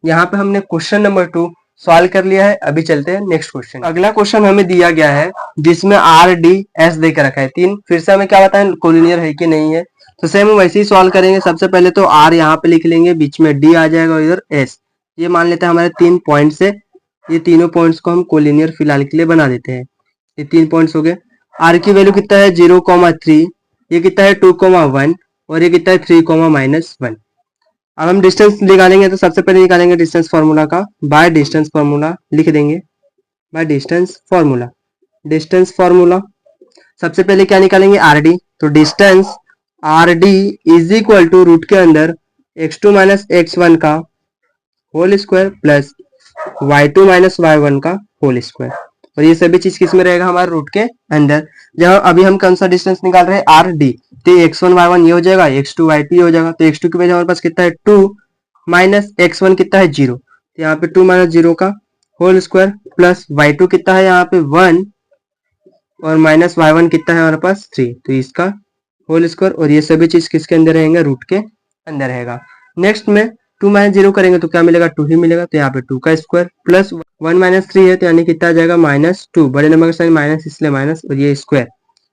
यहाँ पे हमने क्वेश्चन नंबर 2 सॉल्व कर लिया है। अभी चलते हैं नेक्स्ट क्वेश्चन। अगला क्वेश्चन हमें दिया गया है जिसमें आर डी एस देकर रखा है 3, फिर से हमें क्या बताएं कोलिनियर है कि नहीं है, तो सेम हम वैसे ही सॉल्व करेंगे। सबसे पहले तो आर यहाँ पे लिख लेंगे, बीच में डी आ जाएगा और इधर एस, ये मान लेते हैं हमारे 3 पॉइंट्स है, ये तीनों पॉइंट्स को हम कोलिनियर फिलहाल के लिए बना देते हैं। ये 3 पॉइंट्स हो गए। आर की वैल्यू कितना है 0,3, ये कितना है 2,1 और ये कितना है 3,-1। अब हम डिस्टेंस निकालेंगे तो सबसे पहले निकालेंगे डिस्टेंस फार्मूला का, बाय डिस्टेंस फार्मूला लिख देंगे, by distance formula. Distance formula सबसे पहले क्या निकालेंगे आर डी, तो distance R D is equal to root के अंदर x2 माइनस x1 का whole square plus y2 minus y1 का होल स्क्वायर, और ये सभी चीज किस में रहेगा हमारे रूट के अंदर। जहां अभी हम कौन सा डिस्टेंस निकाल रहे हैं आर डी, तो x1 y1 ये हो जाएगा, x2 y2 ये हो जाएगा, तो x2 की वजह हमारे पास कितना है 2 माइनस x1 कितना है 0, तो यहाँ पे 2 माइनस 0 का होल स्क्वायर प्लस y2 कितना है यहाँ पे 1 और माइनस y1 कितना है हमारे पास 3, तो इसका होल स्क्वायर, और ये सभी चीज किसके अंदर रहेंगे रूट के अंदर रहेगा। नेक्स्ट में 2 माइनस 0 करेंगे तो क्या मिलेगा 2 ही मिलेगा, तो यहाँ पे 2 का स्क्वायर प्लस 1 माइनस 3 है तो यानी कितना आ जाएगा -2, बड़े नंबर का साइन माइनस इसलिए माइनस, और ये स्क्वायर,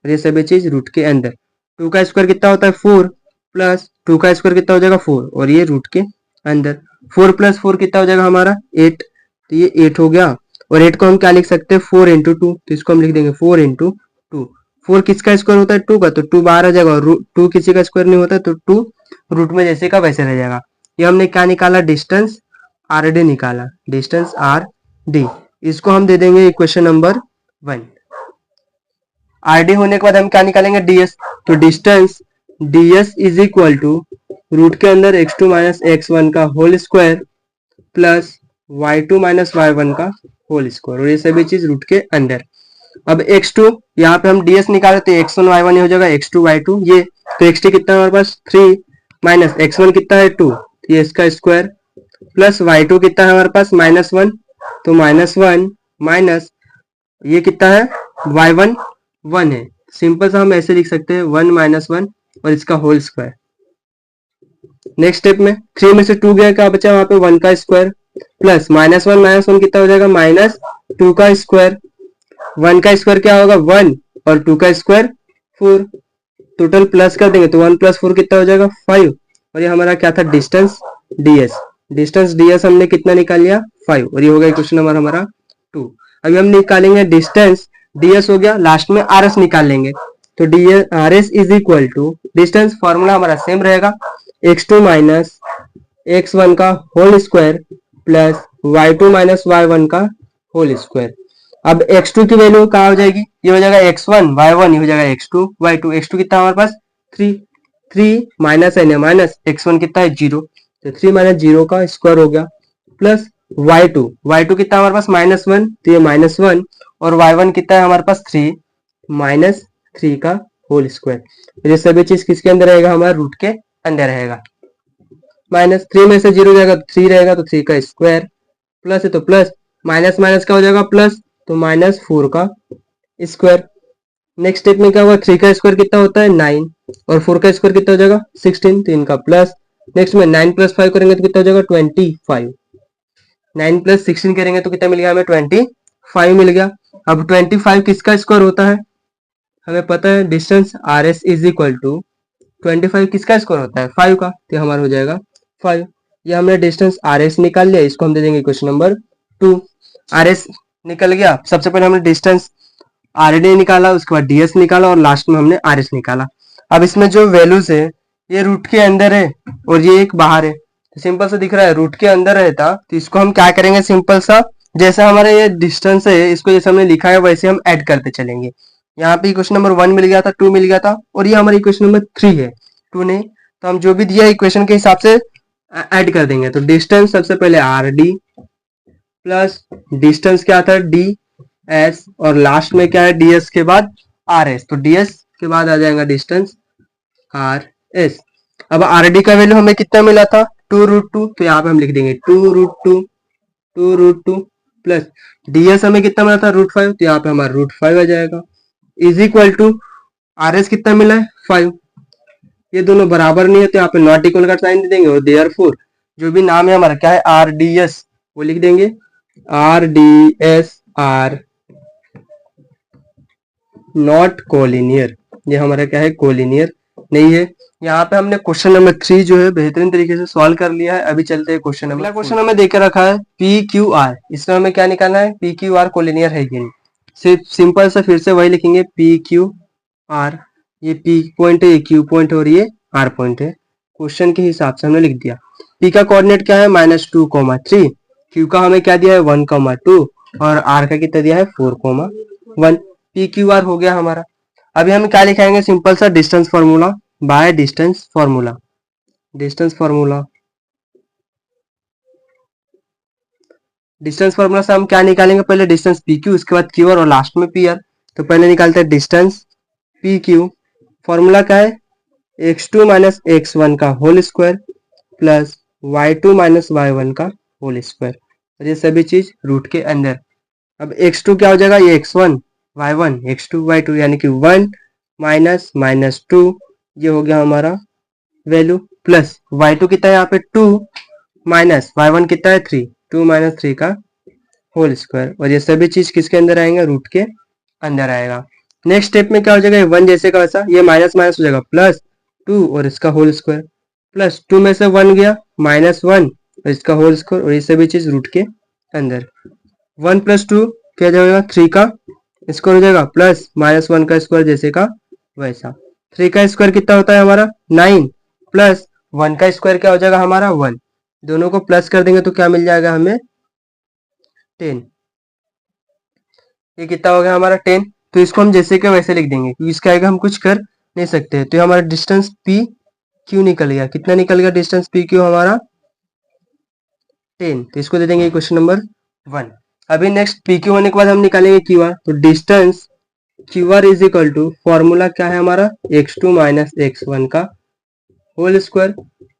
और ये सभी चीज रूट के अंदर 2 का स्क्वायर कितना होता है 4 प्लस 2 का स्क्वायर कितना हो जाएगा 4 और ये रूट के अंदर 4 प्लस 4 कितना हो जाएगा हमारा 8, तो ये 8 हो गया। और 8 को हम क्या लिख सकते हैं 4 इंटू 2, तो इसको हम लिख देंगे 4 इंटू 2। 4 किसका स्क्वायर होता है 2 का, तो 2 बाहर आ जाएगा और 2 किसी का स्क्वायर नहीं होता तो 2 रूट में जैसे का वैसे रह जाएगा। ये हमने क्या निकाला डिस्टेंस आर डी निकाला, डिस्टेंस आर डी। इसको हम दे देंगे इक्वेशन नंबर 1। आर डी होने के बाद हम क्या निकालेंगे डीएस, तो distance DS is equal to root के अंदर x2 माइनस x1 का whole square plus y2 minus y1 का होल स्क्वायर, और ये सभी चीज रूट के अंदर। अब x2 यहाँ पे हम ds निकाले तो x1 y1 हो जाएगा x2 y2 ये, तो x2 कितना है हमारे पास 3 माइनस x1 कितना है 2, ये इसका स्क्वायर प्लस y2 कितना है हमारे पास -1, तो -1 माइनस ये कितना है y1 1 है। सिंपल सा हम ऐसे लिख सकते हैं 1 माइनस 1 और इसका होल स्क्वायर। नेक्स्ट स्टेप में 3 में से 2 गया, क्या बचा वहां पे 1 का स्क्वायर प्लस -1 कितना हो जाएगा -2 का स्क्वायर। 1 का स्क्वायर क्या होगा 1 और 2 का स्क्वायर 4, टोटल प्लस कर देंगे तो 1 प्लस 4 कितना हो जाएगा 5। और ये हमारा क्या था डिस्टेंस ds, डिस्टेंस ds हमने कितना निकाल लिया 5, और ये हो गया क्वेश्चन नंबर हमारा 2। अभी हम निकालेंगे डिस्टेंस ds हो गया, लास्ट में rs निकाल लेंगे, तो rs is equal to distance formula हमारा सेम रहेगा x2 माइनस x1 का whole square plus y2 minus y1 का होल स्क्वायर। अब x2 की वैल्यू कहाँ हो जाएगी, ये हो जाएगा x1 y1, ये हो जाएगा x2 y2। x2 कितना हमारे पास 3 माइनस है माइनस x1 कितना है 0, तो 3 माइनस 0 का स्क्वायर हो गया प्लस y2 कितना हमारे पास -1, तो ये -1 और y1 कितना है हमारे पास 3 माइनस 3 का होल स्क्वायर। ये सभी चीज किसके अंदर रहेगा हमारा रूट के अंदर रहेगा। -3 में से 0 जाएगा तो 3 रहेगा, तो 3 का स्क्वायर प्लस है तो प्लस माइनस माइनस का हो जाएगा प्लस, तो -4 का स्क्वायर। नेक्स्ट स्टेप में क्या होगा 3 का स्क्वायर कितना होता है 9 और 4 का स्क्वायर कितना हो जाएगा 16, तो इनका प्लस। नेक्स्ट में 9 प्लस 5 करेंगे तो कितना हो जाएगा 25, 9 प्लस 16 करेंगे तो कितना मिल गया हमें 25 मिल गया। अब 25 किसका स्क्वायर होता है हमें पता है, distance R S is equal to 25 किसका स्क्वायर होता है 5 का, तो हमारा हो जाएगा 5। ये हमने डिस्टेंस आर एस निकाल लिया, इसको हम दे देंगे क्वेश्चन नंबर 2। आर एस निकल गया, सबसे पहले हमने डिस्टेंस आर डी निकाला, उसके बाद डीएस निकाला और लास्ट में हमने आर एस निकाला। अब इसमें जो वैल्यूज है ये रूट के अंदर है और ये एक बाहर है, तो सिंपल सा दिख रहा है रूट के अंदर रहता, तो इसको हम क्या करेंगे सिंपल सा जैसा हमारा ये डिस्टेंस है इसको जैसे हमने लिखा है वैसे हम ऐड करते चलेंगे। यहाँ पे इक्वेशन नंबर 1 मिल गया था, 2 मिल गया था और ये हमारा इक्वेशन नंबर 3 है 2 ने, तो हम जो भी दिया इक्वेशन के हिसाब से ऐड कर देंगे। तो डिस्टेंस सबसे पहले आर डी प्लस डिस्टेंस क्या था डी एस और लास्ट में क्या है डीएस के बाद आर एस, तो डीएस के बाद आ जाएगा डिस्टेंस आर एस। अब आर डी का वैल्यू हमें कितना मिला था 2√2, तो यहाँ पे हम लिख देंगे 2√2 प्लस डीएस हमें कितना मिला था √5, तो यहाँ पे हमारा √5 आ जाएगा is equal to R S कितना मिला है 5। ये दोनों बराबर नहीं है तो यहाँ पे नॉट इक्वल का साइन दे देंगे और देयरफॉर जो भी नाम है हमारा क्या है आर डी एस वो लिख देंगे R D S R not collinear, ये हमारा क्या है कोलिनियर नहीं है। यहाँ पे हमने क्वेश्चन नंबर 3 जो है बेहतरीन तरीके से सॉल्व कर लिया है। अभी चलते हैं क्वेश्चन नंबर, क्वेश्चन हमें देकर रखा है पी क्यू आर, इसमें हमें क्या निकालना है पी क्यू आर कोलिनियर है कि नहीं। सिर्फ सिंपल सा फिर से वही लिखेंगे पी क्यू आर, ये पी पॉइंट है ये क्यू पॉइंट है और ये आर पॉइंट है। क्वेश्चन के हिसाब से हमने लिख दिया पी का कोऑर्डिनेट क्या है -2, 3, क्यू का हमें क्या दिया है 1, 2 और आर का कितना दिया है 4, 1। पी क्यू आर हो गया हमारा। अभी हम क्या लिखाएंगे सिंपल सा distance formula by distance formula, distance formula distance formula से हम क्या निकालेंगे पहले डिस्टेंस पी क्यू उसके बाद क्यू आर और लास्ट में पी आर। तो पहले निकालते हैं डिस्टेंस पी क्यू, फॉर्मूला क्या है x2 माइनस x1 का whole square plus y2 minus y1 का होल स्क्वायर, और ये सभी चीज रूट के अंदर। अब x2 क्या हो जाएगा ये x1 y1 x2 y2 यानी कि 1 माइनस -2 ये हो गया हमारा वैल्यू प्लस y2 कितना है यहाँ पे 2 माइनस y1 कितना है 3, 2 माइनस 3 का होल स्क्वायर, और ये सभी चीज किसके अंदर आएंगे रूट के अंदर आएगा। नेक्स्ट स्टेप में क्या हो जाएगा, 1 जैसे का वैसा, ये माइनस माइनस हो जाएगा प्लस 2 और इसका होल स्क्वायर, प्लस 2 में से 1 गया -1 और इसका होल स्क्वायर, और ये सभी चीज रूट के अंदर। 1 + 2 क्या जाएगा, 3 का स्क्वायर हो जाएगा, प्लस -1 का स्क्वायर जैसे का वैसा। 3 का स्क्वायर कितना होता है हमारा 9, प्लस 1 का स्क्वायर क्या हो जाएगा हमारा 1, दोनों को प्लस कर देंगे तो क्या मिल जाएगा हमें 10। ये कितना हो गया हमारा 10, तो इसको हम जैसे के वैसे लिख देंगे क्योंकि इसका आगे हम कुछ कर नहीं सकते। तो ये हमारा डिस्टेंस पी क्यू निकल गया, कितना निकल गया डिस्टेंस पी क्यू हमारा 10, तो इसको दे देंगे क्वेश्चन नंबर 1। अभी नेक्स्ट पी क्यू होने के बाद हम निकालेंगे क्यू आर, तो distance Q R is equal to, formula क्या है हमारा x2 - x1 का whole square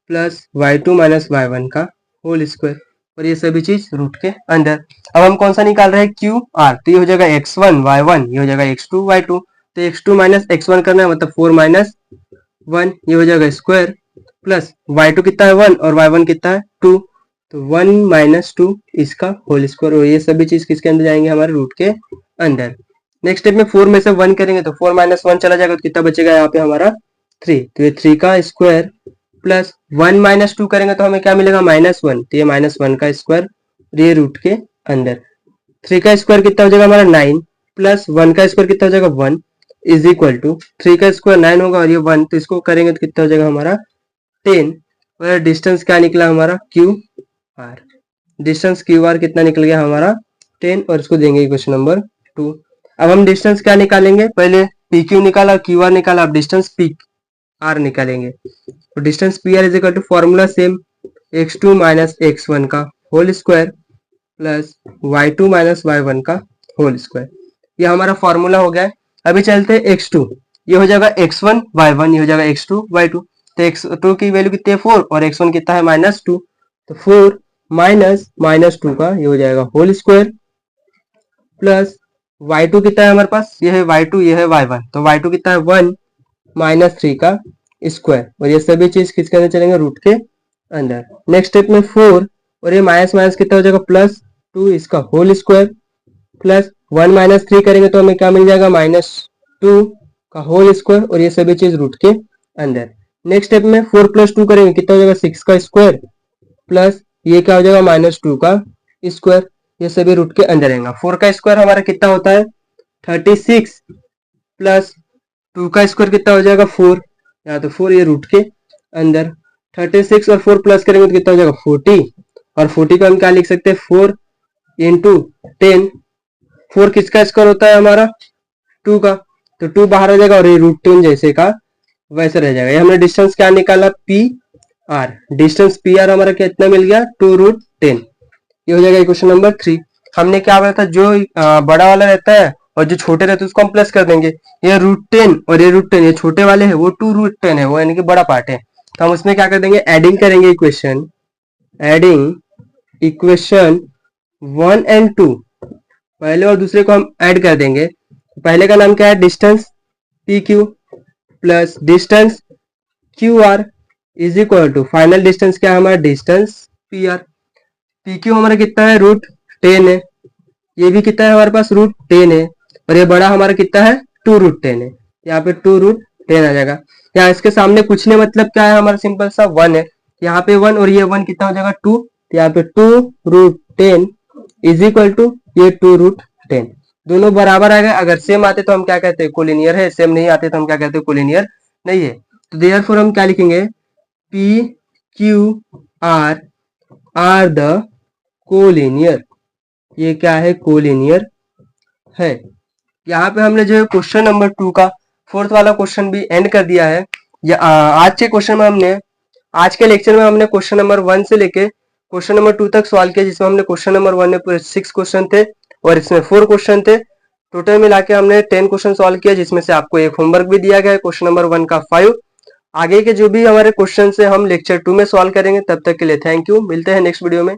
plus y2 - y1 का होल स्क्वायर, और ये सभी चीज रूट के अंदर। अब हम कौन सा निकाल रहे हैं क्यू आर, तो ये हो जाएगा x1 y1, ये हो जाएगा x2 y2, तो x2 - x1 करना है मतलब 4 - 1, ये हो जाएगा स्क्वायर, प्लस y2 कितना है 1 और y1 कितना है 2, तो 1 - 2 इसका होल स्क्वायर, और ये सभी चीज किसके अंदर जाएंगे हमारे रूट के अंदर। नेक्स्ट स्टेप में 4 में से 1 करेंगे तो 4 - 1 चला जाएगा, तो कितना बचेगा यहाँ पे हमारा 3, तो ये 3 का स्क्वायर प्लस 1 - 2 करेंगे तो हमें क्या मिलेगा -1, तो ये -1 का स्क्वायर, ये रूट के अंदर। 3 का स्क्वायर कितना हो जाएगा हमारा 9, प्लस 1 का स्क्वायर कितना हो जाएगा 1, इज इक्वल टू 3 का स्क्वायर 9 होगा और ये 1, तो इसको करेंगे तो कितना हो जाएगा हमारा 10, और डिस्टेंस क्या निकला हमारा Q R, distance Q are कितना निकल गया हमारा 10, और इसको देंगे क्वेश्चन नंबर 2। अब हम डिस्टेंस क्या निकालेंगे, पहले पी क्यू निकाला क्यू आर निकाला, अब डिस्टेंस पी आर निकालेंगे। तो distance P R is equal to, formula same, x2 - x1 का whole square plus y2 - y1 का होल स्क्वायर, ये हमारा फॉर्मूला हो गया है। अभी चलते हैं x2, ये हो जाएगा x1 y1, ये हो जाएगा x2 y2, तो x2 की वैल्यू कितनी है 4 और x1 कितना है -2, तो 4 -2 का ये हो जाएगा होल स्क्वायर, प्लस y2 कितना है हमारे पास, ये है y2 ये है y1, तो y2 कितना है 1 -3 का स्क्वायर, और ये सभी चीज किसके अंदर चलेंगे रूट के अंदर। नेक्स्ट स्टेप में 4 और ये माइनस माइनस कितना हो जाएगा +2 इसका होल स्क्वायर, प्लस 1 - 3 करेंगे तो हमें क्या मिल जाएगा -2 का होल स्क्वायर, और ये सभी चीज रूट के अंदर। नेक्स्ट स्टेप में 4 + 2 करेंगे कितना हो जाएगा 6 का स्क्वायर, प्लस ये क्या हो जाएगा -2 का स्क्वायर, ये सभी रूट के अंदर रहेगा। 4 का स्क्वायर हमारा कितना होता है 36, प्लस 2 का स्क्वायर कितना हो जाएगा 4, या तो 4 ये रूट के अंदर। 36 और 4 प्लस करेंगे तो कितना हो जाएगा 40, और 40 को हम क्या लिख सकते हैं 4 × 10, 4 किसका स्क्वायर होता है हमारा 2 का, तो 2 बाहर हो जाएगा और ये √10 जैसे का वैसे रह जाएगा। ये हमने डिस्टेंस क्या निकाला P R, distance P are हमारा कितना मिल गया 2√10, ये हो जाएगा क्वेश्चन नंबर 3। हमने क्या बोला था, जो बड़ा वाला रहता है और जो छोटे रहते हैं उसको हम प्लस कर देंगे, ये √10 और ये √10, ये छोटे वाले हैं वो 2√10 है, वो यानी कि बड़ा पार्ट है, तो हम उसमें क्या कर देंगे एडिंग करेंगे इक्वेशन, एडिंग इक्वेशन 1 और 2, पहले और दूसरे को हम ऐड कर देंगे। पहले का नाम क्या है distance P Q plus distance Q R is equal to, final distance क्या है हमारा distance P R. P Q हमारा कितना है √10 है, ये भी कितना है हमारे पास √10 है, और ये बड़ा हमारा कितना है 2√10 है, यहाँ पे 2√10 आ जाएगा। यहाँ इसके सामने कुछ नहीं मतलब क्या है हमारा सिंपल सा 1 है, यहाँ पे 1 और ये 1 कितना हो जाएगा 2, तो यहाँ पे 2√10 इज इक्वल टू ये 2√10, दोनों बराबर आ गए। अगर सेम आते तो हम क्या कहते हैं कोलिनियर है, सेम नहीं आते तो हम क्या कहते हैं कोलिनियर नहीं है। तो देयरफॉर हम क्या लिखेंगे P Q R the collinear, ये क्या है कोलिनियर है। यहाँ पे हमने जो है क्वेश्चन नंबर 2 का 4th वाला क्वेश्चन भी एंड कर दिया है। आज के क्वेश्चन में हमने, आज के लेक्चर में हमने क्वेश्चन नंबर 1 से लेके क्वेश्चन नंबर 2 तक सॉल्व किया, जिसमें हमने क्वेश्चन नंबर 1 में पूरे 6 क्वेश्चन थे और इसमें 4 क्वेश्चन थे। टोटल मिला के हमने 10 क्वेश्चन सॉल्व किया, जिसमें से आपको एक होमवर्क भी दिया गया है क्वेश्चन नंबर 1 का 5। आगे के जो भी हमारे क्वेश्चन है हम लेक्चर 2 में सॉल्व करेंगे। तब तक के लिए थैंक यू, मिलते हैं नेक्स्ट वीडियो में।